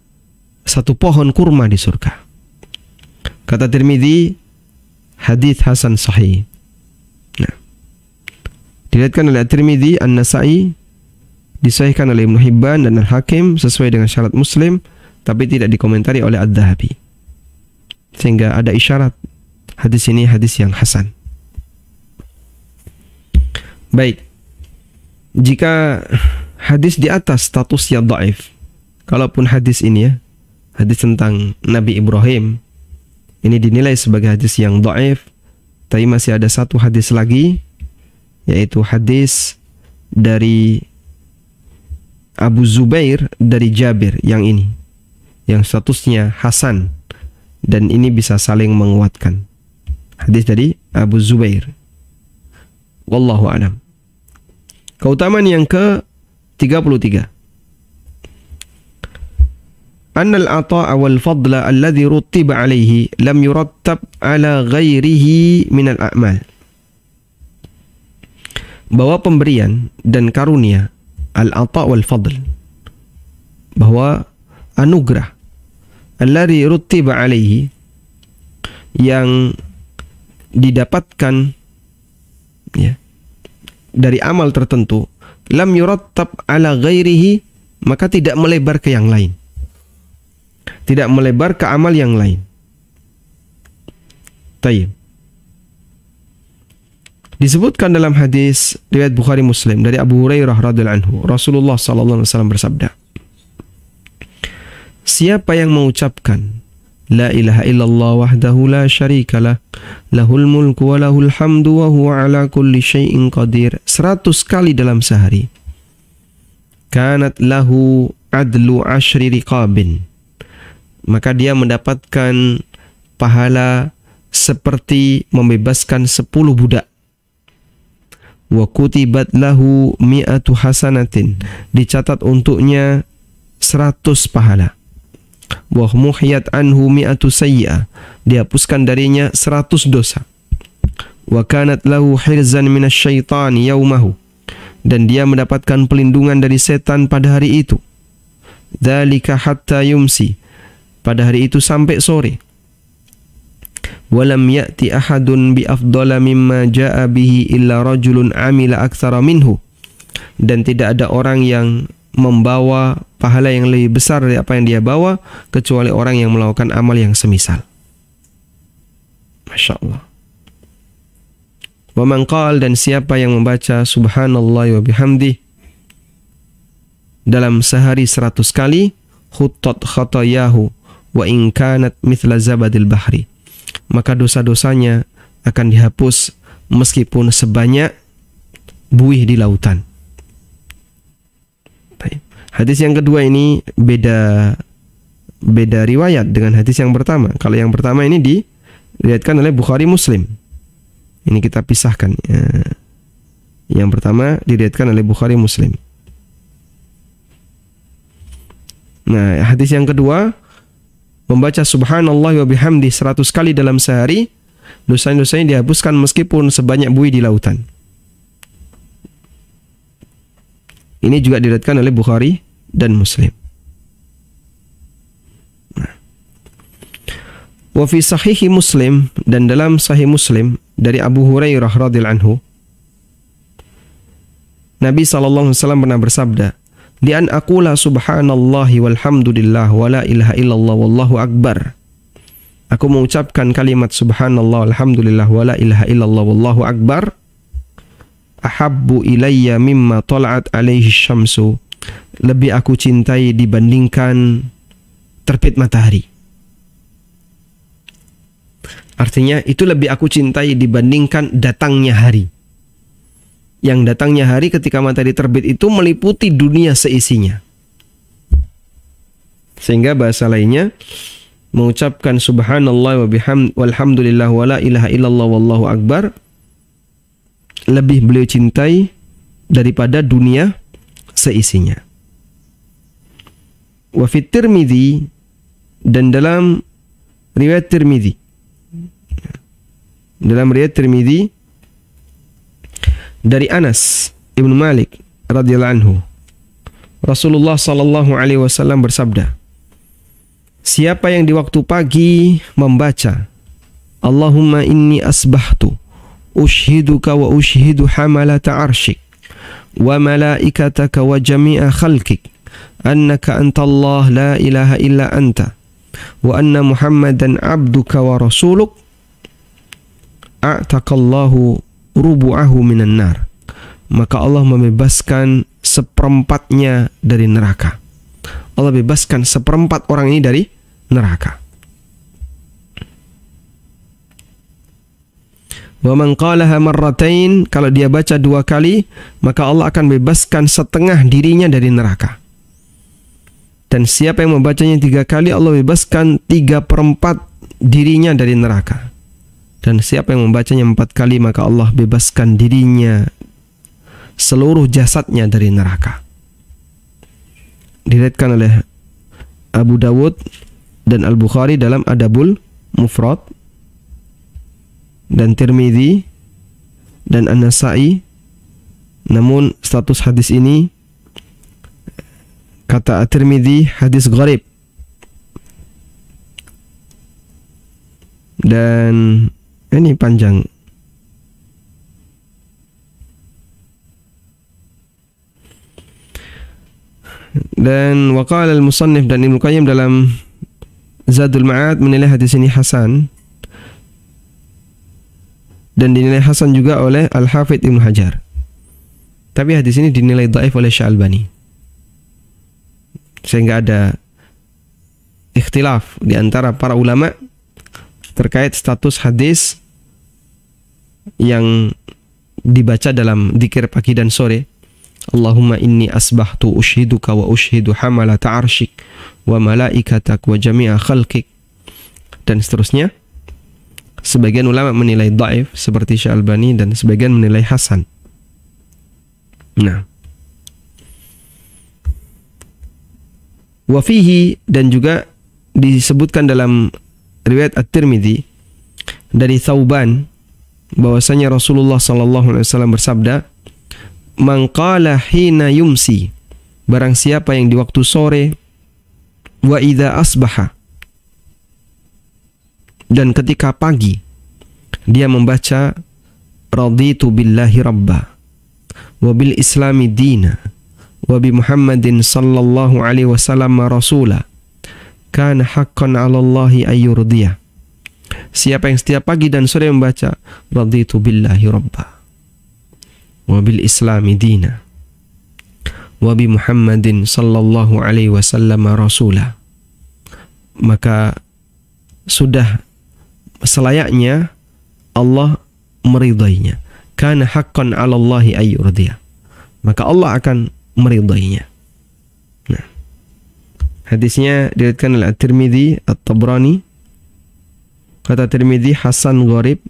satu pohon kurma di surga. Kata Tirmidzi, hadis hasan sahih. Nah, diriwayatkan oleh Tirmidzi, An-Nasa'i, disahihkan oleh Ibnu Hibban dan Al-Hakim sesuai dengan syarat Muslim, tapi tidak dikomentari oleh Adz-Dzahabi. Sehingga ada isyarat hadis ini hadis yang hasan. Baik, jika hadis di atas statusnya dhaif, kalaupun hadis ini ya, hadis tentang Nabi Ibrahim, ini dinilai sebagai hadis yang dhaif, tapi masih ada satu hadis lagi, yaitu hadis dari Abu Zubair dari Jabir yang ini, yang statusnya hasan, dan ini bisa saling menguatkan. Hadis dari Abu Zubair. Wallahu a'lam. Keutamaan yang ke-33. Annal ata'a wal fadla alladhi rutiba alaihi lam yurattab ala ghairihi minal a'mal. Bahwa pemberian dan karunia, al-ata' wal fadl, bahwa anugerah alladhi rutiba alaihi, yang didapatkan ya dari amal tertentu, lam yurattab ala ghairihi, maka tidak melebar ke yang lain, tidak melebar ke amal yang lain. Tayyib. Disebutkan dalam hadis riwayat Bukhari Muslim dari Abu Hurairah radhiyallahu anhu, Rasulullah sallallahu alaihi wasallam bersabda, siapa yang mengucapkan la ilaha illallah wahdahu la syarikalah, lahul mulku wa lahul hamdu wa huwa ala kulli syai'in qadir 100 kali dalam sehari, kanat lahu adlu 10 riqabin, maka dia mendapatkan pahala seperti membebaskan 10 budak. Wa kutibat lahu 100 hasanatin, dicatat untuknya 100 pahala. Wa muhiyat anhu 100 sayyi'ah, dihapuskan darinya 100 dosa. Wa kanat lahu hirzan minasyaitani yaumahu, dan dia mendapatkan pelindungan dari setan pada hari itu. Dzalika hatta yumsi, pada hari itu sampai sore. Walam ya'ti ahadun bi afdala mimma ja'a bihi illa rajulun amila aktsara minhu, dan tidak ada orang yang membawa pahala yang lebih besar dari apa yang dia bawa kecuali orang yang melakukan amal yang semisal. Masya Allah. Wa man qala, dan siapa yang membaca subhanallah wa bihamdi dalam sehari 100 kali, khuttat khatayahu wa in kanat mithla zabadil bahri, maka dosa-dosanya akan dihapus meskipun sebanyak buih di lautan. Hadis yang kedua ini beda riwayat dengan hadis yang pertama. Kalau yang pertama ini diriwayatkan oleh Bukhari Muslim. Ini kita pisahkan. Yang pertama diriwayatkan oleh Bukhari Muslim. Nah, hadis yang kedua, membaca subhanallah wa bihamdi 100 kali dalam sehari, dosa-dosanya dihapuskan meskipun sebanyak buih di lautan. Ini juga diriwayatkan oleh Bukhari dan Muslim. Wa fi sahihi Muslim, dan dalam sahih Muslim dari Abu Hurairah radhiyallahu anhu, Nabi sallallahu alaihi wasallam pernah bersabda, "Li an aqula subhanallahi walhamdulillah wa la ilaha illallah wallahu akbar." Aku mengucapkan kalimat subhanallah alhamdulillah wa la ilaha illallah wallahu akbar, ahabbu ilayya mimma tala'at alaihi syamsu, lebih aku cintai dibandingkan terbit matahari. Artinya itu lebih aku cintai dibandingkan datangnya hari. Yang datangnya hari ketika matahari terbit itu meliputi dunia seisinya. Sehingga bahasa lainnya, mengucapkan subhanallah wa bihamd walhamdulillah wa la ilaha illallah wallahu akbar lebih beliau cintai daripada dunia seisinya. Wa fit Tirmidzi, dan dalam riwayat Tirmidzi, dari Anas Ibn Malik radhiyallahu anhu, Rasulullah sallallahu alaihi wasallam bersabda, siapa yang di waktu pagi membaca Allahumma inni asbahtu ushhiduka wa ushhidu hamalata arshik wa malaikataka wa jami'a khalqik annaka antallah la ilaha illa anta wa anna muhammadan abduka wa rasuluk, a'taqallahu rubu'ahu minan nar, maka Allah membebaskan seperempatnya dari neraka. Allah bebaskan seperempat orang ini dari neraka. Wa man qalaha marratain, kalau dia baca 2 kali, maka Allah akan bebaskan setengah dirinya dari neraka. Dan siapa yang membacanya 3 kali, Allah bebaskan 3/4 dirinya dari neraka. Dan siapa yang membacanya 4 kali, maka Allah bebaskan dirinya, seluruh jasadnya dari neraka. Diriwayatkan oleh Abu Dawud dan Al-Bukhari dalam Adabul Mufrad, dan Tirmidzi dan An-Nasa'i. Namun status hadis ini, kata At-Tirmidzi, hadis gharib. Dan ini panjang. Dan waqala al-musannif, dan Ibnu Qayyim dalam Zadul Ma'ad menilai hadis ini hasan, dan dinilai hasan juga oleh Al-Hafidh Ibnu Hajar. Tapi hadis ini dinilai dhaif oleh Syalbani, sehingga ada ikhtilaf di antara para ulama terkait status hadis yang dibaca dalam zikir pagi dan sore, Allahumma inni asbahtu ushhiduka wa ushhidu hamalata arshik wa malaikatak wa jami'a khalqik, dan seterusnya. Sebagian ulama menilai dhaif seperti Syalbani, dan sebagian menilai hasan. Nah, wa fihi, dan juga disebutkan dalam riwayat At-Tirmidzi dari Thauban bahwasanya Rasulullah sallallahu alaihi wasallam bersabda, "Man qala hina yumsi," barang siapa yang di waktu sore, wa idza asbaha, dan ketika pagi, dia membaca raditu billahi rabba wa bil islami dina wa bi Muhammadin sallallahu alaihi wasallam rasula, kana haqqan 'ala Allahi ayyurdiyah. Siapa yang setiap pagi dan sore membaca raditu billahi rabba wa bil islami dina wa bi Muhammadin sallallahu alaihi wasallam rasula, maka sudah selayaknya Allah meridainya. Kana haqqan 'ala Allahi ayyurdiyah, maka Allah akan meridainya. Hadisnya diriwayatkan oleh At-Tirmidzi, At-Tabrani. Kata Tirmidzi hasan gharib,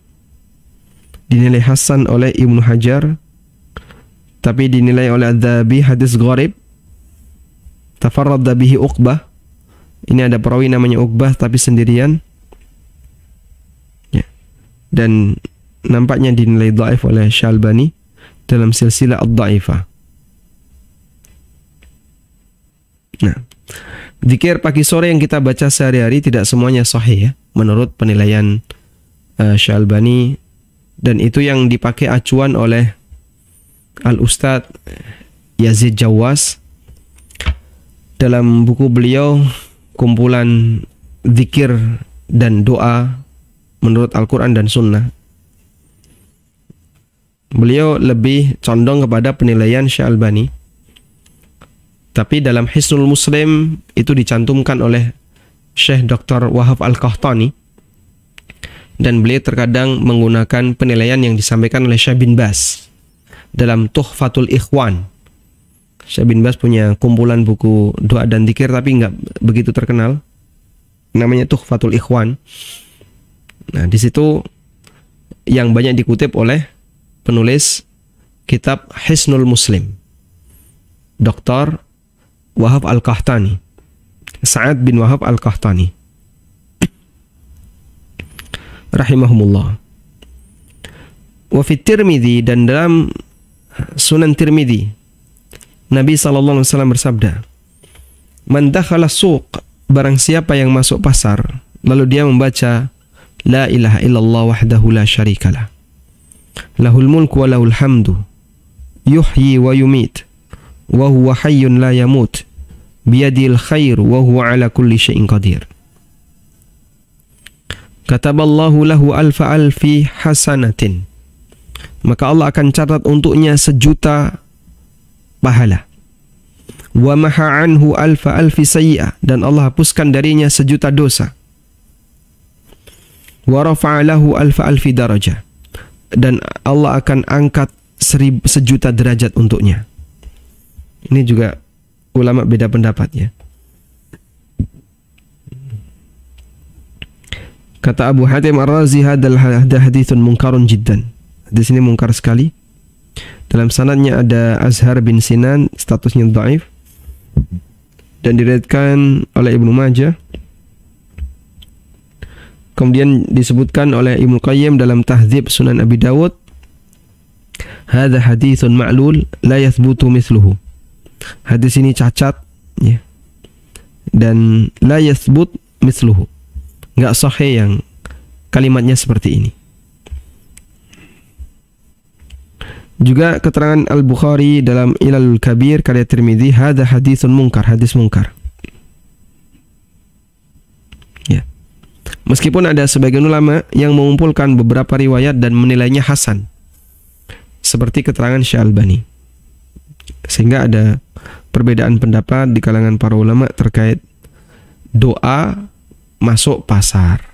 dinilai hasan oleh Ibnu Hajar, tapi dinilai oleh Adz-Dzahabi hadis gharib. Tafarrada bihi Uqbah. Ini ada perawi namanya Uqbah tapi sendirian. Ya. Dan nampaknya dinilai dhaif oleh Syalbani dalam silsilah ad-dhaifah. Nah, zikir pagi sore yang kita baca sehari-hari tidak semuanya sahih ya, menurut penilaian Syalbani, dan itu yang dipakai acuan oleh Al-Ustadz Yazid Jawas dalam buku beliau kumpulan zikir dan doa menurut Al-Quran dan Sunnah. Beliau lebih condong kepada penilaian Syalbani. Tapi dalam Hisnul Muslim itu dicantumkan oleh Syekh Dr. Wahab Al-Qahtani, dan beliau terkadang menggunakan penilaian yang disampaikan oleh Syekh bin Baz dalam Tuhfatul Ikhwan. Syekh bin Baz punya kumpulan buku doa dan zikir tapi nggak begitu terkenal, namanya Tuhfatul Ikhwan. Nah, di situ yang banyak dikutip oleh penulis kitab Hisnul Muslim, Dr. Wahab Al-Qahtani, Sa'ad bin Wahab Al-Qahtani rahimahumullah. Wa fi Tirmidzi, dan dalam Sunan Tirmidzi Nabi sallallahu alaihi wasallam bersabda, "Man dakhala suq," barang siapa yang masuk pasar lalu dia membaca la ilaha illallah wahdahu la syarikalah, lahul mulku wa lahul hamdu, yuhyi wa yumit, wa huwa hayyun la yamut, biyadil khair wa huwa ala kulli syai'in qadir. Kataballahu lahu alfa alfi hasanatin, maka Allah akan catat untuknya 1.000.000 pahala. Wa maha anhu alfa alfi sayyi'ah, dan Allah hapuskan darinya 1.000.000 dosa. Wa rafa'a lahu alfa alfi darajah, dan Allah akan angkat 1.000.000 derajat untuknya. Ini juga ulama beda pendapat ya. Kata Abu Hatim Ar-Razi, hadal hadithun munkarun jiddan. Hadis ini mungkar sekali. Dalam sanadnya ada Azhar bin Sinan, statusnya dhaif, dan diriwayatkan oleh Ibnu Majah. Kemudian disebutkan oleh Ibnu Qayyim dalam Tahdzib Sunan Abi Dawud, hadza hadithun ma'lul la yathbutu mithluhu. Hadis ini cacat ya, dan la yathbut mithluhu, enggak sahih yang kalimatnya seperti ini. Juga keterangan Al-Bukhari dalam Ilalul Kabir karya Tirmidzi, hadza haditsun munkar, hadis munkar. Ya. Meskipun ada sebagian ulama yang mengumpulkan beberapa riwayat dan menilainya hasan, seperti keterangan Syalbani, sehingga ada perbedaan pendapat di kalangan para ulama terkait doa masuk pasar.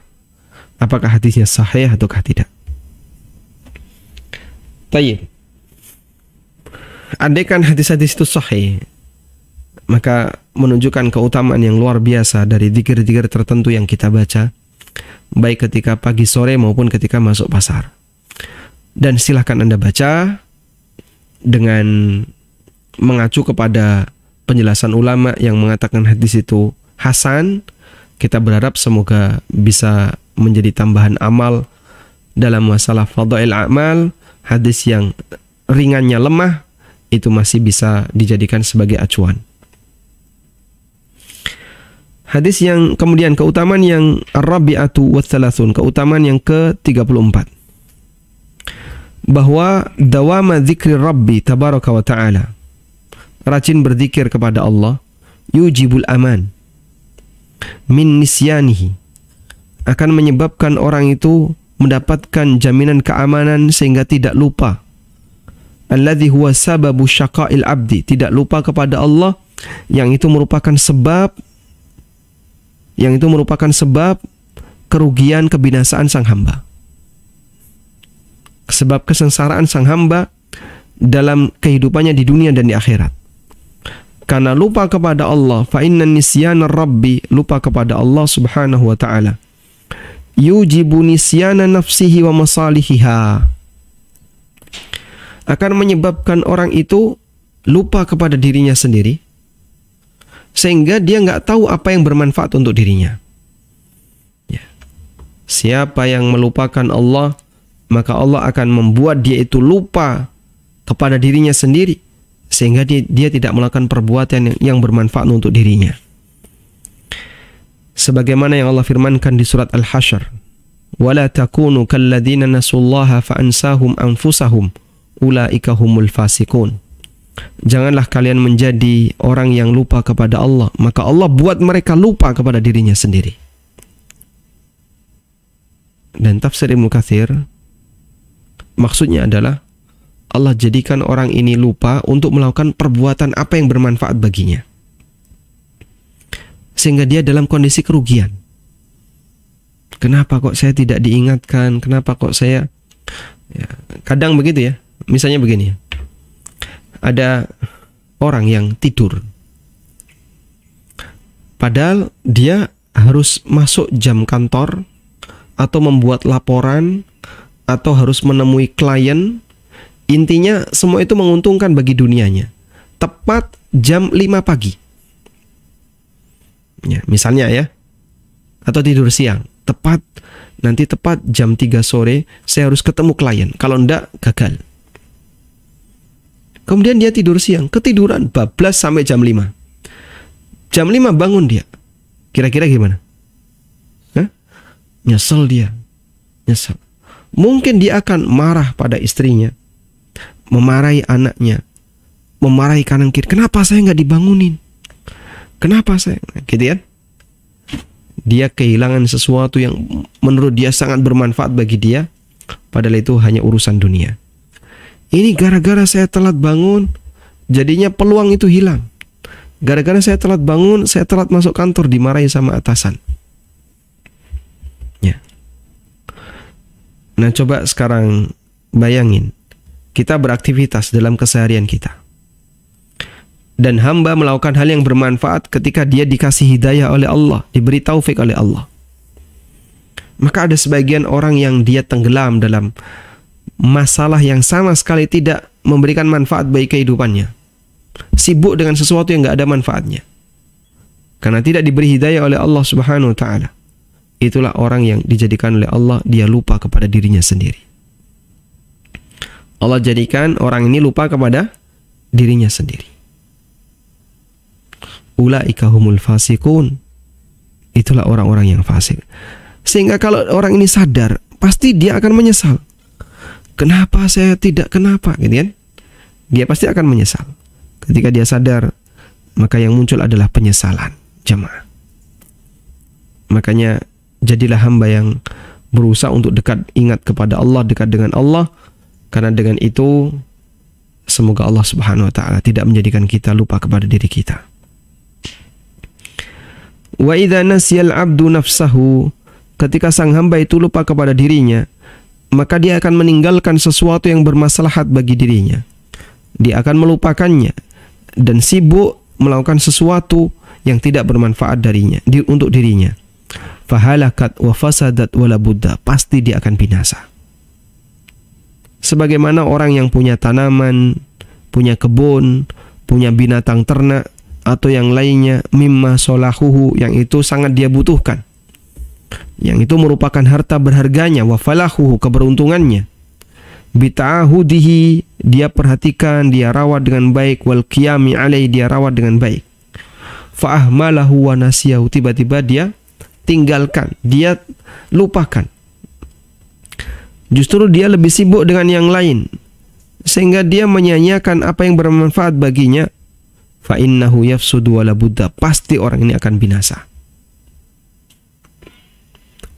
Apakah hadisnya sahih ataukah tidak? Tayyib. Andaikan hadis-hadis itu sahih, maka menunjukkan keutamaan yang luar biasa dari zikir-zikir tertentu yang kita baca, baik ketika pagi sore maupun ketika masuk pasar. Dan silahkan Anda baca dengan mengacu kepada penjelasan ulama yang mengatakan hadis itu hasan. Kita berharap semoga bisa menjadi tambahan amal dalam masalah fadail amal. Hadis yang ringannya lemah itu masih bisa dijadikan sebagai acuan. Hadis yang kemudian keutamaan yang ar-rabi'atu wa thalathun, keutamaan yang ke-34, bahwa dawama dzikri Rabbi tabaraka wa ta'ala, rajin berzikir kepada Allah, yujibul aman min nisyanihi, akan menyebabkan orang itu mendapatkan jaminan keamanan sehingga tidak lupa. Alladzi huwa sababu syaqa'il abdi, tidak lupa kepada Allah, yang itu merupakan sebab kerugian kebinasaan sang hamba, sebab kesengsaraan sang hamba dalam kehidupannya di dunia dan di akhirat. Karena lupa kepada Allah, fa inna nisyana rabbi, lupa kepada Allah Subhanahu wa taala, yujibu nisyana nafsihi wa masalihiha, akan menyebabkan orang itu lupa kepada dirinya sendiri, sehingga dia nggak tahu apa yang bermanfaat untuk dirinya. Ya. Siapa yang melupakan Allah, maka Allah akan membuat dia itu lupa kepada dirinya sendiri, sehingga dia tidak melakukan perbuatan yang bermanfaat untuk dirinya. Sebagaimana yang Allah firmankan di surat Al-Hasyr, وَلَا تَكُونُوا كَالَّذِينَ نَسُوا اللَّهَ فَأَنْسَاهُمْ أَنفُسَهُمْ ulaika humul fasikun. Janganlah kalian menjadi orang yang lupa kepada Allah, maka Allah buat mereka lupa kepada dirinya sendiri. Dan tafsir Ibnu Katsir, maksudnya adalah Allah jadikan orang ini lupa untuk melakukan perbuatan apa yang bermanfaat baginya, sehingga dia dalam kondisi kerugian. Kenapa kok saya tidak diingatkan? Kenapa kok saya... Ya, kadang begitu ya. Misalnya begini, ada orang yang tidur, padahal dia harus masuk jam kantor, atau membuat laporan, atau harus menemui klien. Intinya semua itu menguntungkan bagi dunianya. Tepat jam 5 pagi ya, misalnya ya, atau tidur siang, nanti tepat jam 3 sore saya harus ketemu klien, kalau enggak gagal. Kemudian dia tidur siang, ketiduran bablas sampai jam 5. Jam 5 bangun dia. Kira-kira gimana? Hah? Nyesel dia. Nyesel. Mungkin dia akan marah pada istrinya, memarahi anaknya, memarahi kanan kiri. Kenapa saya nggak dibangunin? Kenapa saya? Gitu kan? Dia kehilangan sesuatu yang menurut dia sangat bermanfaat bagi dia, padahal itu hanya urusan dunia. Ini gara-gara saya telat bangun, jadinya peluang itu hilang. Gara-gara saya telat bangun, saya telat masuk kantor, dimarahi sama atasan. Ya. Nah, coba sekarang bayangin, kita beraktivitas dalam keseharian kita, dan hamba melakukan hal yang bermanfaat ketika dia dikasih hidayah oleh Allah, diberi taufik oleh Allah. Maka ada sebagian orang yang dia tenggelam dalam masalah yang sama sekali tidak memberikan manfaat bagi kehidupannya, sibuk dengan sesuatu yang nggak ada manfaatnya, karena tidak diberi hidayah oleh Allah Subhanahu wa taala. Itulah orang yang dijadikan oleh Allah, dia lupa kepada dirinya sendiri. Allah jadikan orang ini lupa kepada dirinya sendiri. Ulaika humul fasikun. Itulah orang-orang yang fasik. Sehingga kalau orang ini sadar, pasti dia akan menyesal. Kenapa saya tidak, kenapa, gitu kan? Dia pasti akan menyesal. Ketika dia sadar, maka yang muncul adalah penyesalan, jemaah. Makanya jadilah hamba yang berusaha untuk dekat, ingat kepada Allah, dekat dengan Allah, karena dengan itu semoga Allah Subhanahu wa taala tidak menjadikan kita lupa kepada diri kita. Wa idza nasiyal 'abdu nafsahu, ketika sang hamba itu lupa kepada dirinya, maka dia akan meninggalkan sesuatu yang bermaslahat bagi dirinya. Dia akan melupakannya dan sibuk melakukan sesuatu yang tidak bermanfaat untuk dirinya. Fahalakat wa fasadat wala budda, pasti dia akan binasa. Sebagaimana orang yang punya tanaman, punya kebun, punya binatang ternak atau yang lainnya, mimma solahuhu, yang itu sangat dia butuhkan, yang itu merupakan harta berharganya, wa falahuhu, keberuntungannya, bita'ahudihi, dia perhatikan, dia rawat dengan baik, wal qiyami alai, dia rawat dengan baik, fa'ahmalahu wa nasiyahu, tiba-tiba dia tinggalkan, dia lupakan, justru dia lebih sibuk dengan yang lain, sehingga dia menyia-nyiakan apa yang bermanfaat baginya. Fa innahu yafsudu wala budda, pasti orang ini akan binasa.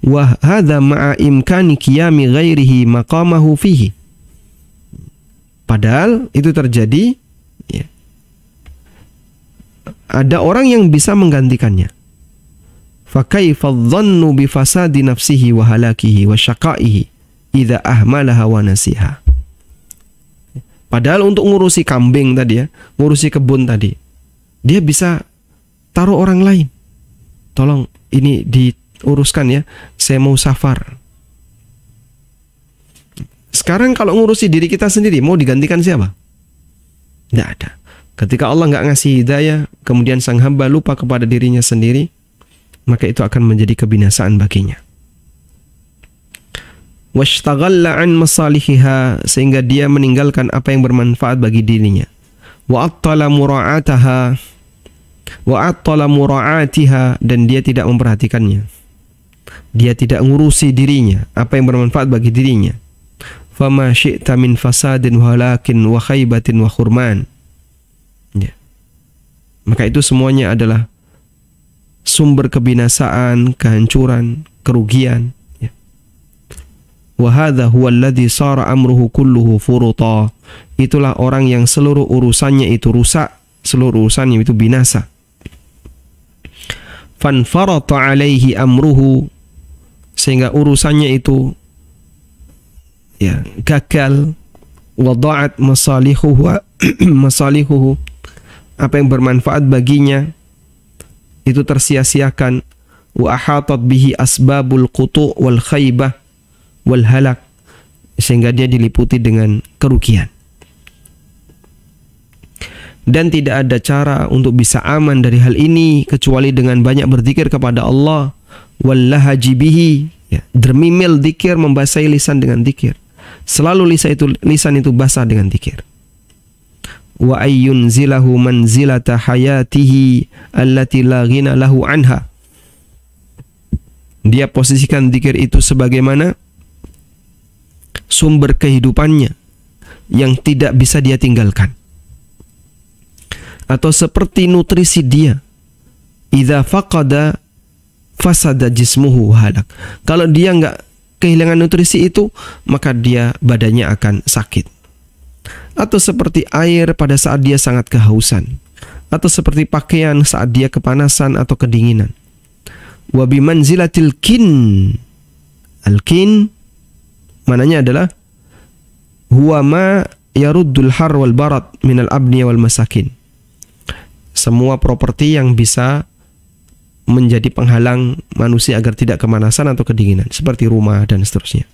Wa hadza ma'a imkani qiyami ghairihi maqamahu fihi, padahal itu terjadi ya, ada orang yang bisa menggantikannya. Fa kaifa dhannu bi fasadi nafsihi wa halakihi wa syaqaihi idza ahmalaha wa nasiha. Padahal untuk ngurusi kambing tadi ya, ngurusi kebun tadi, dia bisa taruh orang lain. Tolong ini diuruskan ya, saya mau safar. Sekarang kalau ngurusi diri kita sendiri, mau digantikan siapa? Tidak ada. Ketika Allah nggak ngasih hidayah, kemudian sang hamba lupa kepada dirinya sendiri, maka itu akan menjadi kebinasaan baginya. Washtagalla an masalihiha, sehingga dia meninggalkan apa yang bermanfaat bagi dirinya. Wa attala mura'atiha, dan dia tidak memperhatikannya. Dia tidak ngurusi dirinya, apa yang bermanfaat bagi dirinya. Fama syi'ta min fasadin walakin wa khaybatin wa khurman. Ya. Maka itu semuanya adalah sumber kebinasaan, kehancuran, kerugian. Ya. Wa hadha huwa alladhi sara amruhu kulluhu furuta. Itulah orang yang seluruh urusannya itu rusak, seluruh urusannya itu binasa. Fanfarata alaihi amruhu, sehingga urusannya itu ya gagal. Wada'at masalihuhu apa yang bermanfaat baginya itu tersia-siakan. Wa ahatat bihi asbabul qutu' wal khaybah wal halak, sehingga dia diliputi dengan kerugian. Dan tidak ada cara untuk bisa aman dari hal ini kecuali dengan banyak berzikir kepada Allah. Wallahaji bihi, ya, dermimil zikir, membasahi lisan dengan zikir. Selalu lisan itu basah dengan zikir. Wa ayyunzilahu manzilata hayatihi allati la ghina lahu anha. Dia posisikan zikir itu sebagaimana sumber kehidupannya yang tidak bisa dia tinggalkan. Atau seperti nutrisi dia, idza faqada fasada jismuhu halak. Kalau dia nggak kehilangan nutrisi itu, maka dia badannya akan sakit. Atau seperti air pada saat dia sangat kehausan, atau seperti pakaian saat dia kepanasan atau kedinginan. Wa bimanzilatil kin. Al-kin mananya adalah huwa ma yaruddul har wal barat minal abniya wal masakin. Semua properti yang bisa menjadi penghalang manusia agar tidak kemanasan atau kedinginan, seperti rumah dan seterusnya.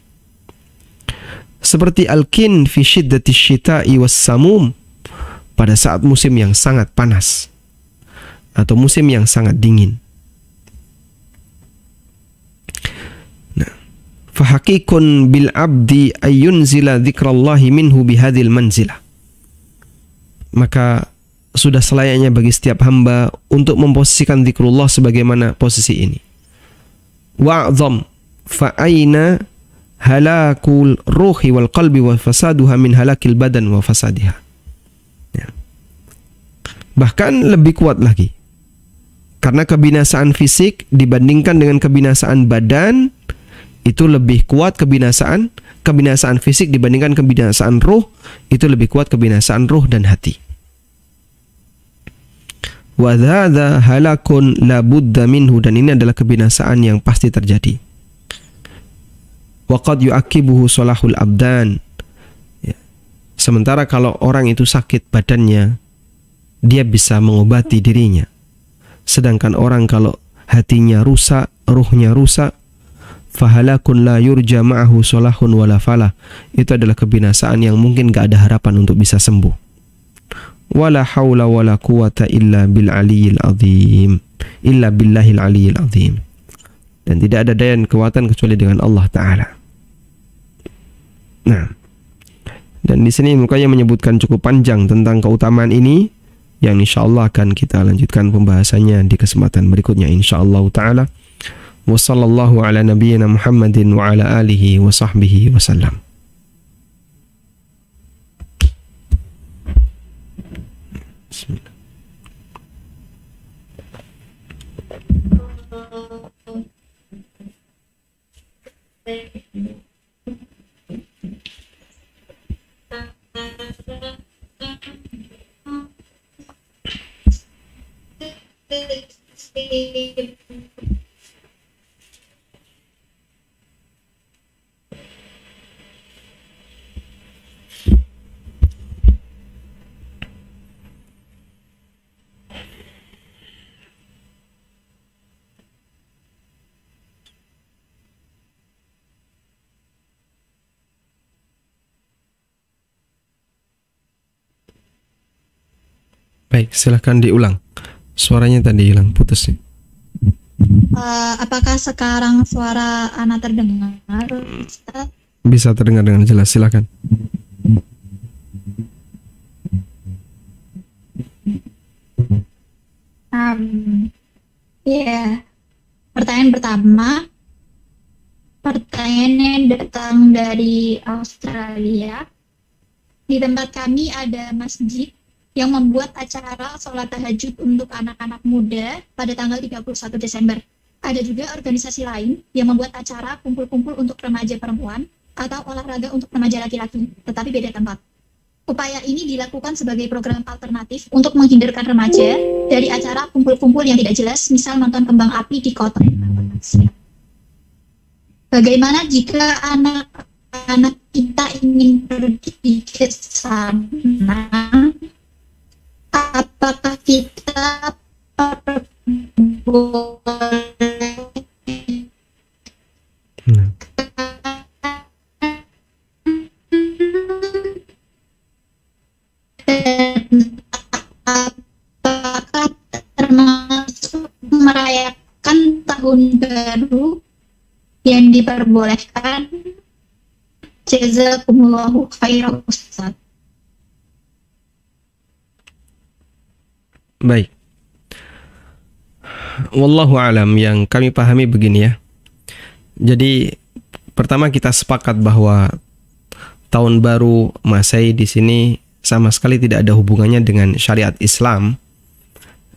Seperti al-kin fi syiddati syita'i was samum, pada saat musim yang sangat panas atau musim yang sangat dingin. Nah, fahaqiqun bil abdi ayyunzila dzikrallahi minhu bihadhil manzilah. Maka sudah selayaknya bagi setiap hamba untuk memposisikan zikrullah sebagaimana posisi ini. Wa'zam fa'aina halakul ruhi wal qalbi wa fasaduha min halakil badan wa fasadiha. Ya. Bahkan lebih kuat lagi, karena kebinasaan fisik dibandingkan dengan kebinasaan badan itu lebih kuat. Kebinasaan fisik dibandingkan kebinasaan ruh itu lebih kuat, kebinasaan ruh dan hati. Wa hadza halakun la budda minhu, dan ini adalah kebinasaan yang pasti terjadi. Wa qad yu'aqibuhu salahul abdan. Ya. Sementara kalau orang itu sakit badannya, dia bisa mengobati dirinya. Sedangkan orang kalau hatinya rusak, ruhnya rusak, fahalakun la yurja ma'ahu salahun wala falah. Itu adalah kebinasaan yang mungkin gak ada harapan untuk bisa sembuh. Wala haula wala quwata illa bil aliyil azim, illa billahil aliyil azim. Dan tidak ada daya dan kekuatan kecuali dengan Allah Ta'ala. Nah, dan di sini mukanya menyebutkan cukup panjang tentang keutamaan ini, yang insyaallah akan kita lanjutkan pembahasannya di kesempatan berikutnya insyaallah Ta'ala. Wa sallallahu ala nabiyyina Muhammadin wa ala alihi wa sahbihi wasallam. Bismillah. Baik, silahkan diulang. Suaranya tadi hilang, putus nih. Apakah sekarang suara Ana terdengar, Ustaz? Bisa terdengar dengan jelas, silahkan. Ya, pertanyaan pertama, pertanyaannya datang dari Australia. Di tempat kami ada masjid yang membuat acara sholat tahajud untuk anak-anak muda pada tanggal 31 Desember. Ada juga organisasi lain yang membuat acara kumpul-kumpul untuk remaja perempuan atau olahraga untuk remaja laki-laki, tetapi beda tempat. Upaya ini dilakukan sebagai program alternatif untuk menghindarkan remaja dari acara kumpul-kumpul yang tidak jelas, misal nonton kembang api di kota. Bagaimana jika anak-anak kita ingin pergi ke sana? Apakah kita boleh apakah termasuk merayakan tahun baru yang diperbolehkan? Jazakumullahu khairan, Ustaz. Baik. Wallahu alam, yang kami pahami begini ya. Jadi pertama kita sepakat bahwa tahun baru Masehi di sini sama sekali tidak ada hubungannya dengan syariat Islam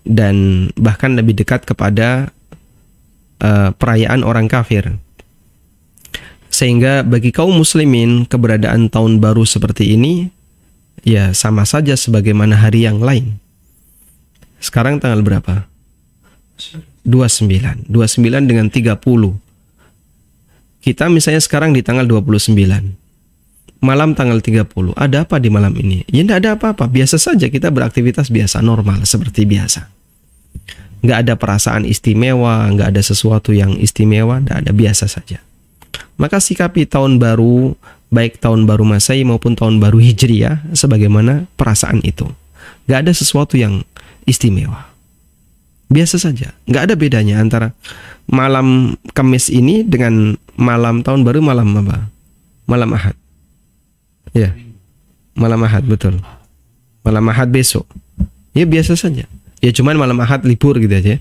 dan bahkan lebih dekat kepada perayaan orang kafir. Sehingga bagi kaum muslimin keberadaan tahun baru seperti ini ya sama saja sebagaimana hari yang lain. Sekarang tanggal berapa? 29 dengan 30. Kita misalnya sekarang di tanggal 29. Malam tanggal 30. Ada apa di malam ini? Ya tidak ada apa-apa, biasa saja, kita beraktivitas biasa, normal seperti biasa. Nggak ada perasaan istimewa, nggak ada sesuatu yang istimewa, nggak ada, biasa saja. Maka sikapi tahun baru, baik tahun baru Masehi maupun tahun baru Hijriah, sebagaimana perasaan itu. Nggak ada sesuatu yang istimewa. Biasa saja, nggak ada bedanya antara malam Kamis ini dengan malam tahun baru malam apa? Malam Ahad. Ya, malam Ahad, betul. Malam Ahad besok. Ya biasa saja. Ya cuman malam Ahad libur gitu aja.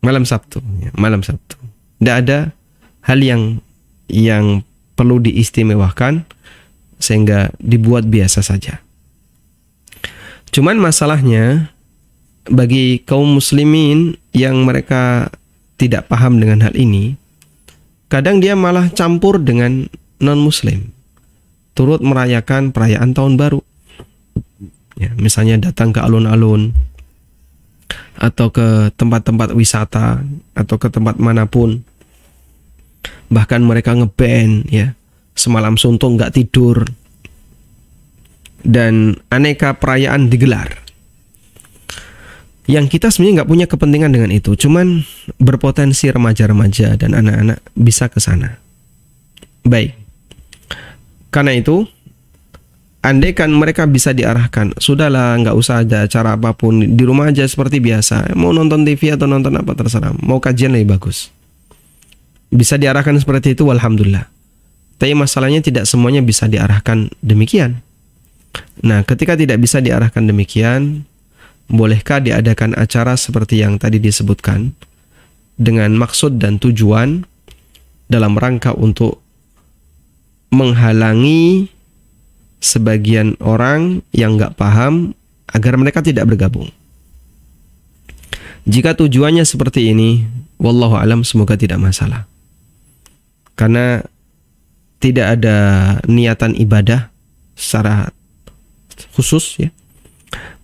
Malam Sabtu, ya, malam Sabtu. Tidak ada hal yang perlu diistimewakan sehingga dibuat biasa saja. Cuman masalahnya bagi kaum muslimin yang mereka tidak paham dengan hal ini, kadang dia malah campur dengan non-muslim, turut merayakan perayaan tahun baru. Ya, misalnya datang ke alun-alun atau ke tempat-tempat wisata atau ke tempat manapun. Bahkan mereka ngeband, ya, semalam suntuk nggak tidur, dan aneka perayaan digelar. Yang kita sebenarnya nggak punya kepentingan dengan itu, cuman berpotensi remaja-remaja dan anak-anak bisa ke sana. Baik, karena itu, andaikan mereka bisa diarahkan, sudahlah, nggak usah ada acara apapun, di rumah aja seperti biasa, mau nonton TV atau nonton apa terserah, mau kajian lebih bagus. Bisa diarahkan seperti itu, alhamdulillah. Tapi masalahnya tidak semuanya bisa diarahkan demikian. Nah, ketika tidak bisa diarahkan demikian, bolehkah diadakan acara seperti yang tadi disebutkan dengan maksud dan tujuan dalam rangka untuk menghalangi sebagian orang yang nggak paham agar mereka tidak bergabung. Jika tujuannya seperti ini, wallahu alam, semoga tidak masalah. Karena tidak ada niatan ibadah secara khusus, ya.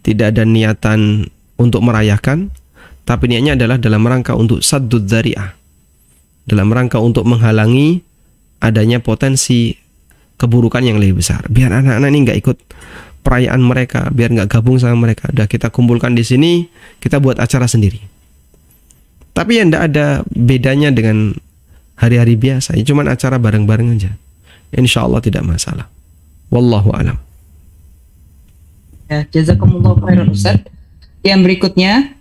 Tidak ada niatan untuk merayakan, tapi niatnya adalah dalam rangka untuk saddud dzari'ah, dalam rangka untuk menghalangi adanya potensi keburukan yang lebih besar. Biar anak-anak ini nggak ikut perayaan mereka, biar nggak gabung sama mereka. Udah kita kumpulkan di sini, kita buat acara sendiri. Tapi yang tidak ada bedanya dengan hari-hari biasa, ya cuman acara bareng-bareng aja. Insya Allah tidak masalah. Wallahu alam. Ya, jazakumullah khairan Ustaz. Yang berikutnya,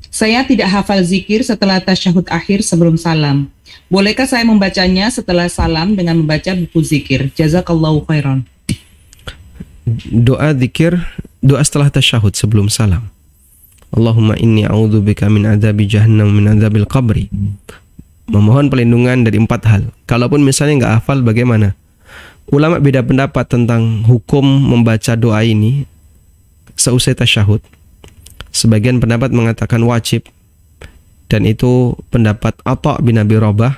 saya tidak hafal zikir setelah tasyahud akhir sebelum salam. Bolehkah saya membacanya setelah salam dengan membaca buku zikir? Jazakallahu khairan. Doa zikir, doa setelah tasyahud sebelum salam. Allahumma inni a'udzubika min adzabi jahannam min adzabil qabri. Memohon perlindungan dari 4 hal. Kalaupun misalnya nggak hafal, bagaimana? Ulama beda pendapat tentang hukum membaca doa ini seusai tasyahud. Sebagian pendapat mengatakan wajib, dan itu pendapat Atha bin Abi Rabah.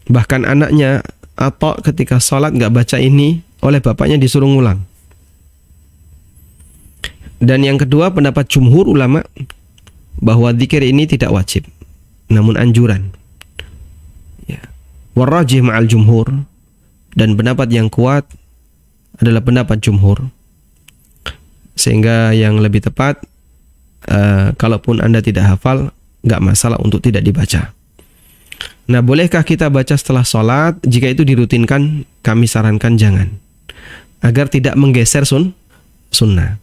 Bahkan anaknya Atha ketika sholat nggak baca ini, oleh bapaknya disuruh ngulang. Dan yang kedua pendapat jumhur ulama bahwa zikir ini tidak wajib, namun anjuran. Ya. Warrajih ma'al jumhur, dan pendapat yang kuat adalah pendapat jumhur. Sehingga yang lebih tepat, kalaupun Anda tidak hafal, nggak masalah untuk tidak dibaca. Nah, bolehkah kita baca setelah sholat? Jika itu dirutinkan, kami sarankan jangan, agar tidak menggeser sunnah.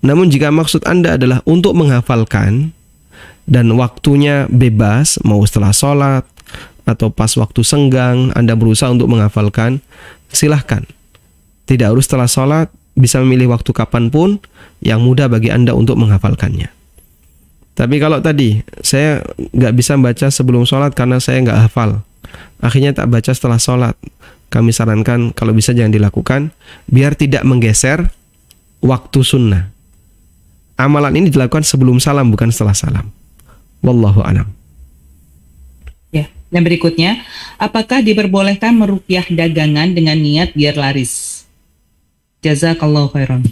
Namun jika maksud Anda adalah untuk menghafalkan dan waktunya bebas, mau setelah sholat atau pas waktu senggang Anda berusaha untuk menghafalkan, silahkan. Tidak harus setelah sholat, bisa memilih waktu kapanpun yang mudah bagi Anda untuk menghafalkannya. Tapi kalau tadi, saya nggak bisa baca sebelum sholat karena saya nggak hafal, akhirnya tak baca setelah sholat, kami sarankan kalau bisa jangan dilakukan, biar tidak menggeser waktu sunnah. Amalan ini dilakukan sebelum salam, bukan setelah salam. Wallahu a'lam. Ya, yang berikutnya, apakah diperbolehkan meruqyah dagangan dengan niat biar laris? Jazakallahu khairan.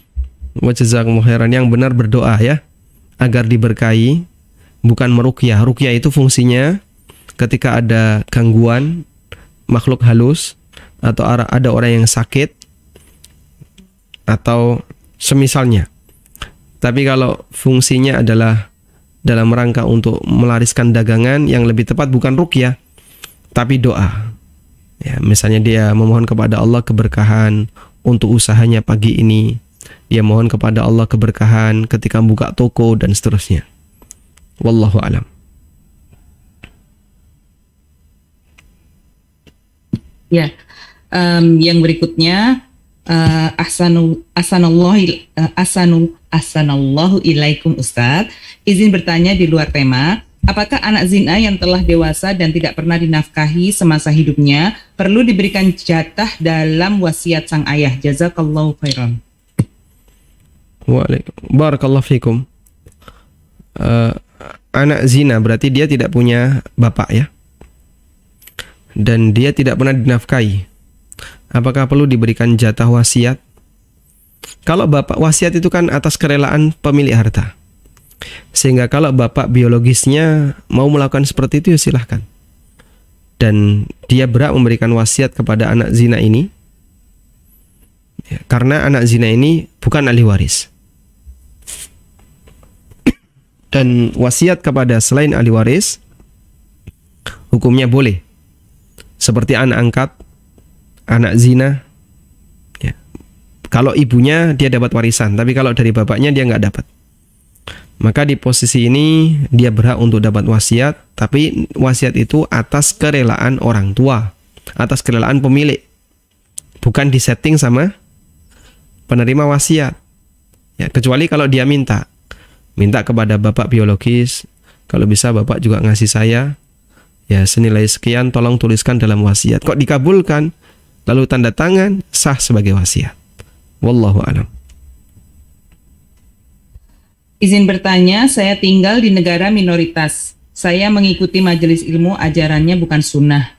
Wa jazakumullahu khairan. Yang benar berdoa ya, agar diberkahi, bukan meruqyah. Ruqyah itu fungsinya ketika ada gangguan makhluk halus atau ada orang yang sakit atau semisalnya. Tapi kalau fungsinya adalah dalam rangka untuk melariskan dagangan, yang lebih tepat bukan ruqyah, tapi doa. Ya, misalnya dia memohon kepada Allah keberkahan untuk usahanya pagi ini, dia mohon kepada Allah keberkahan ketika buka toko dan seterusnya. Wallahu alam. Ya, yang berikutnya, Ahsanallahu ilaikum Ustadz. Izin bertanya di luar tema, apakah anak zina yang telah dewasa dan tidak pernah dinafkahi semasa hidupnya perlu diberikan jatah dalam wasiat sang ayah? Jazakallahu khairan. Barakallahu fikum. Anak zina berarti dia tidak punya bapak ya, dan dia tidak pernah dinafkahi. Apakah perlu diberikan jatah wasiat? Kalau bapak, wasiat itu kan atas kerelaan pemilik harta, sehingga kalau bapak biologisnya mau melakukan seperti itu ya silahkan, dan dia berhak memberikan wasiat kepada anak zina ini ya, karena anak zina ini bukan ahli waris. Dan wasiat kepada selain ahli waris hukumnya boleh, seperti anak angkat, anak zina ya. Kalau ibunya dia dapat warisan, tapi kalau dari bapaknya dia nggak dapat, maka di posisi ini dia berhak untuk dapat wasiat, tapi wasiat itu atas kerelaan orang tua, atas kerelaan pemilik, bukan disetting sama penerima wasiat ya, kecuali kalau dia minta kepada bapak biologis, kalau bisa bapak juga ngasih saya ya senilai sekian, tolong tuliskan dalam wasiat. Kok dikabulkan, lalu tanda tangan, sah sebagai wasiat. Wallahu a'lam. Izin bertanya, saya tinggal di negara minoritas. Saya mengikuti majelis ilmu, ajarannya bukan sunnah.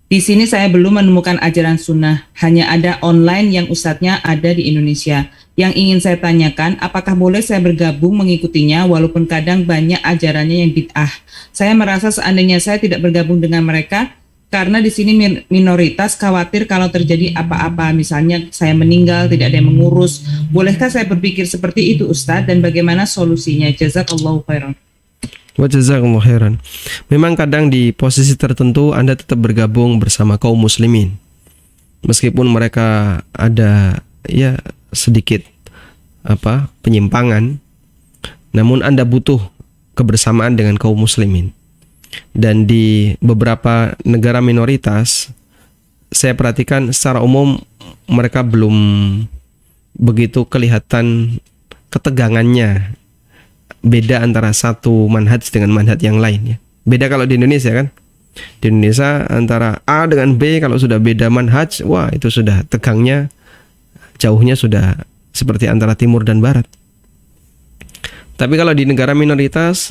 Di sini saya belum menemukan ajaran sunnah, hanya ada online yang ustadznya ada di Indonesia. Yang ingin saya tanyakan, apakah boleh saya bergabung mengikutinya walaupun kadang banyak ajarannya yang bid'ah? Saya merasa seandainya saya tidak bergabung dengan mereka, karena di sini minoritas, khawatir kalau terjadi apa-apa, misalnya saya meninggal, tidak ada yang mengurus. Bolehkah saya berpikir seperti itu Ustadz, dan bagaimana solusinya? Jazakallahu khairan. Wa jazakumullahu khairan. Memang kadang di posisi tertentu Anda tetap bergabung bersama kaum muslimin, meskipun mereka ada ya sedikit penyimpangan, namun Anda butuh kebersamaan dengan kaum muslimin. Dan di beberapa negara minoritas, saya perhatikan secara umum mereka belum begitu kelihatan ketegangannya. Beda antara satu manhaj dengan manhaj yang lain ya. Beda kalau di Indonesia kan. Di Indonesia antara A dengan B kalau sudah beda manhaj, wah itu sudah tegangnya, jauhnya sudah seperti antara timur dan barat. Tapi kalau di negara minoritas,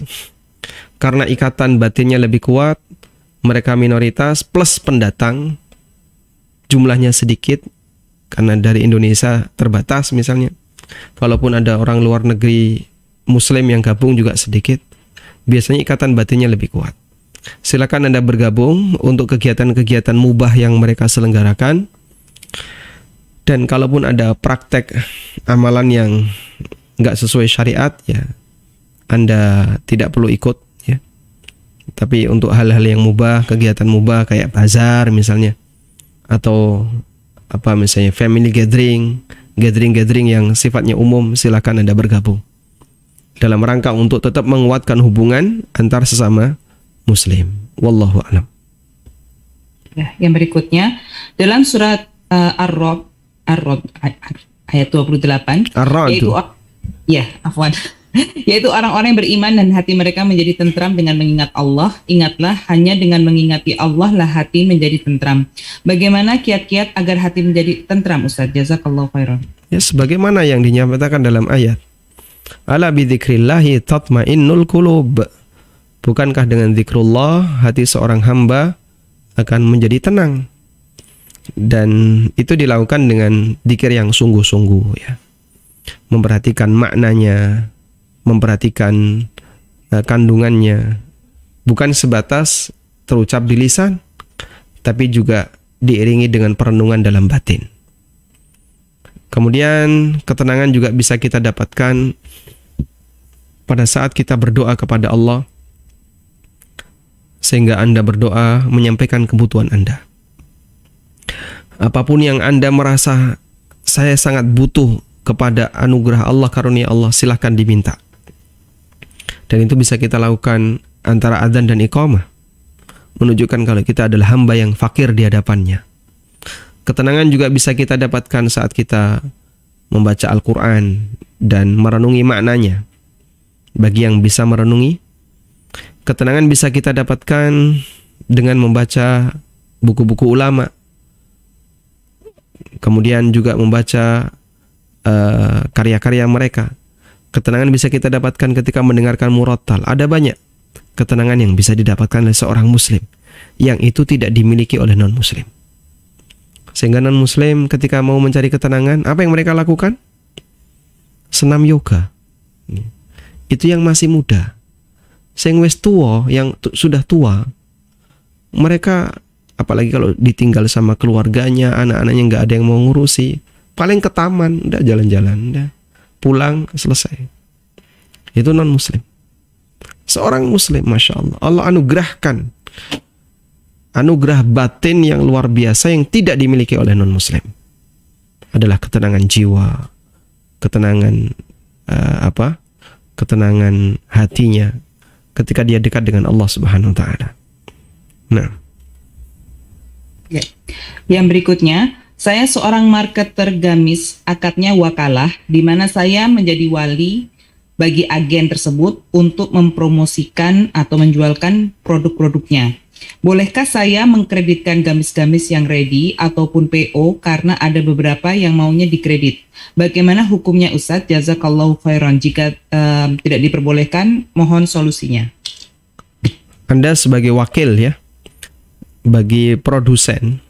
karena ikatan batinnya lebih kuat, mereka minoritas plus pendatang, jumlahnya sedikit, karena dari Indonesia terbatas misalnya. Walaupun ada orang luar negeri Muslim yang gabung juga sedikit, biasanya ikatan batinnya lebih kuat. Silakan Anda bergabung untuk kegiatan-kegiatan mubah yang mereka selenggarakan. Dan kalaupun ada praktek amalan yang nggak sesuai syariat, ya Anda tidak perlu ikut ya. Tapi untuk hal-hal yang mubah, kegiatan mubah kayak bazar misalnya, atau misalnya family gathering yang sifatnya umum, silakan Anda bergabung dalam rangka untuk tetap menguatkan hubungan antar sesama Muslim. Wallahu a'lam. Ya, yang berikutnya dalam surat Ar-Ra'd ayat 28, yaitu orang-orang yang beriman dan hati mereka menjadi tentram dengan mengingat Allah. Ingatlah, hanya dengan mengingati Allah lah hati menjadi tentram. Bagaimana kiat-kiat agar hati menjadi tentram, Ustaz? Jazakallahu khairan. Ya, sebagaimana yang dinyatakan dalam ayat, ala bidzikrillahi tatmainnul qulub. Bukankah dengan zikrullah hati seorang hamba akan menjadi tenang? Dan itu dilakukan dengan zikir yang sungguh-sungguh ya. Memperhatikan maknanya, memperhatikan kandungannya, bukan sebatas terucap di lisan, tapi juga diiringi dengan perenungan dalam batin. Kemudian ketenangan juga bisa kita dapatkan pada saat kita berdoa kepada Allah, sehingga Anda berdoa menyampaikan kebutuhan Anda. Apapun yang Anda merasa saya sangat butuh kepada anugerah Allah, karunia Allah, silahkan diminta. Dan itu bisa kita lakukan antara adzan dan iqamah, menunjukkan kalau kita adalah hamba yang fakir di hadapannya. Ketenangan juga bisa kita dapatkan saat kita membaca Al-Quran dan merenungi maknanya. Bagi yang bisa merenungi, ketenangan bisa kita dapatkan dengan membaca buku-buku ulama, kemudian juga membaca karya-karya mereka. Ketenangan bisa kita dapatkan ketika mendengarkan murattal. Ada banyak ketenangan yang bisa didapatkan oleh seorang muslim yang itu tidak dimiliki oleh non-muslim. Sehingga non-muslim ketika mau mencari ketenangan, apa yang mereka lakukan? Senam yoga. Itu yang masih muda. Sing wis tua, yang sudah tua, mereka apalagi kalau ditinggal sama keluarganya, anak-anaknya nggak ada yang mau ngurusi, paling ke taman, udah jalan-jalan, udah pulang, selesai. Itu non-muslim. Seorang muslim, Masya Allah, Allah anugerahkan anugerah batin yang luar biasa yang tidak dimiliki oleh non-muslim. Adalah ketenangan jiwa, ketenangan ketenangan hatinya ketika dia dekat dengan Allah Subhanahu wa taala. Nah, ya. Yang berikutnya, saya seorang marketer gamis, akadnya wakalah, di mana saya menjadi wali bagi agen tersebut untuk mempromosikan atau menjualkan produk-produknya. Bolehkah saya mengkreditkan gamis-gamis yang ready ataupun PO karena ada beberapa yang maunya dikredit? Bagaimana hukumnya, Ustadz? Jazakallahu khairan. Jika tidak diperbolehkan, mohon solusinya. Anda sebagai wakil ya, bagi produsen,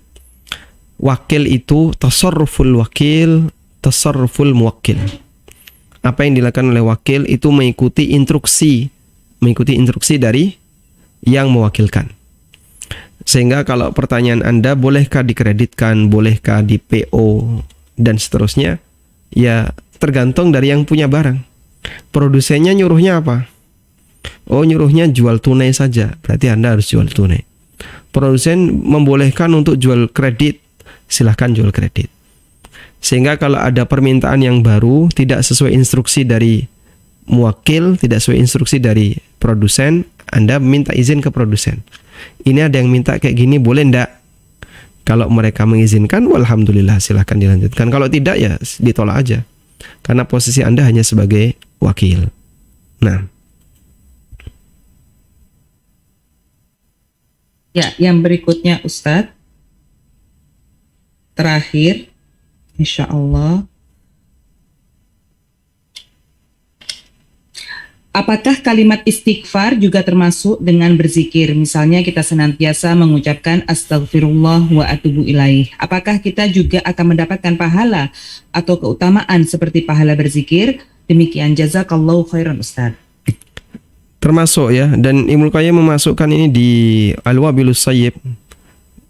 wakil itu tasarruful wakil, tasarruful muwakkil. Apa yang dilakukan oleh wakil itu mengikuti instruksi dari yang mewakilkan. Sehingga kalau pertanyaan Anda, bolehkah dikreditkan, bolehkah di PO, dan seterusnya, ya tergantung dari yang punya barang. Produsennya nyuruhnya apa? Oh, nyuruhnya jual tunai saja, berarti Anda harus jual tunai. Produsen membolehkan untuk jual kredit, silahkan jual kredit. Sehingga kalau ada permintaan yang baru tidak sesuai instruksi dari muwakil, tidak sesuai instruksi dari produsen, Anda minta izin ke produsen. Ini ada yang minta kayak gini, boleh ndak? Kalau mereka mengizinkan, alhamdulillah silahkan dilanjutkan. Kalau tidak ya ditolak aja. Karena posisi Anda hanya sebagai wakil. Nah. Ya, yang berikutnya Ustadz. Terakhir, insya Allah. Apakah kalimat istighfar juga termasuk dengan berzikir? Misalnya kita senantiasa mengucapkan astagfirullah wa atubu ilaih. Apakah kita juga akan mendapatkan pahala atau keutamaan seperti pahala berzikir? Demikian, jazakallahu khairan Ustaz. Termasuk ya, dan Ibnu Qayyim memasukkan ini di Al-Wabilus Sayyib,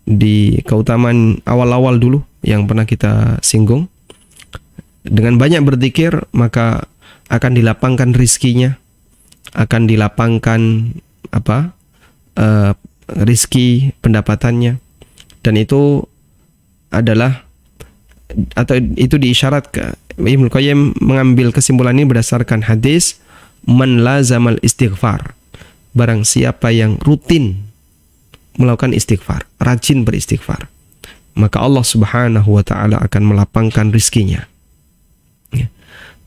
di keutamaan awal-awal dulu yang pernah kita singgung. Dengan banyak berzikir maka akan dilapangkan rizkinya, akan dilapangkan rizki pendapatannya, dan itu adalah atau itu diisyaratkan. Ibnu Qayyim mengambil kesimpulan ini berdasarkan hadis man lazamal istighfar, barang siapa yang rutin melakukan istighfar, rajin beristighfar, maka Allah Subhanahu wa taala akan melapangkan rizkinya.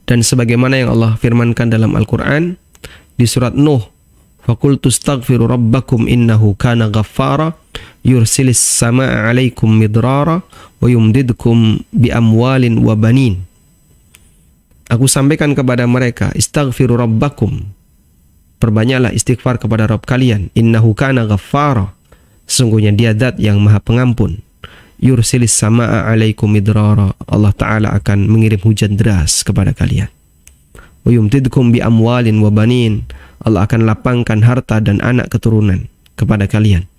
Dan sebagaimana yang Allah firmankan dalam Al-Qur'an di surat Nuh, faqultu astaghfiru rabbakum innahu kana ghaffara yursilis samaa'a 'alaikum midrara wa yumdidkum bi amwalin wa banin. Aku sampaikan kepada mereka, istaghfiru rabbakum, perbanyaklah istighfar kepada Rabb kalian, innahu kana ghaffara, sesungguhnya dia zat yang maha pengampun. Yursilis samaa'a 'alaikum midrara, Allah taala akan mengirim hujan deras kepada kalian. Wa yumdidkum bi amwalin wa banin, Allah akan lapangkan harta dan anak keturunan kepada kalian.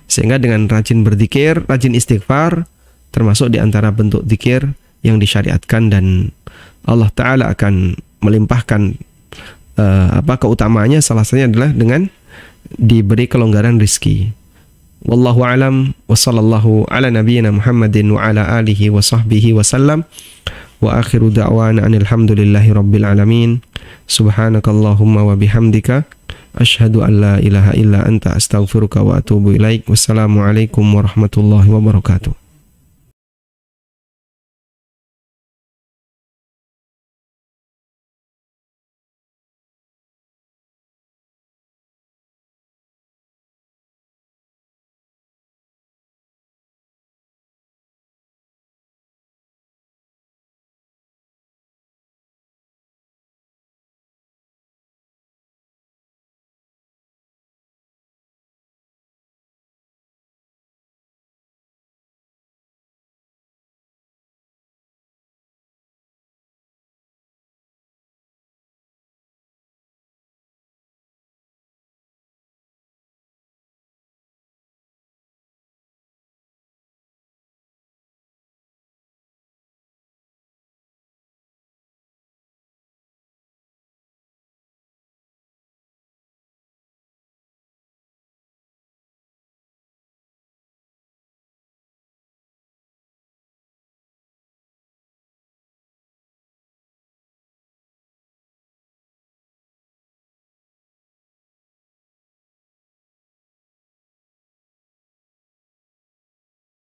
Sehingga dengan rajin berzikir, rajin istighfar, termasuk di antara bentuk zikir yang disyariatkan, dan Allah taala akan melimpahkan keutamaannya, salah satunya adalah dengan diberi kelonggaran rizki. Wallahu alam wa sallallahu ala nabiyyina Muhammadin wa ala alihi wa sahbihi wa sallam. Wa akhiru da'wana alhamdulillahi rabbil alamin. Subhanakallahumma wa bihamdika asyhadu an la ilaha illa anta astaghfiruka wa atubu ilaik. Wassalamualaikum warahmatullahi wabarakatuh.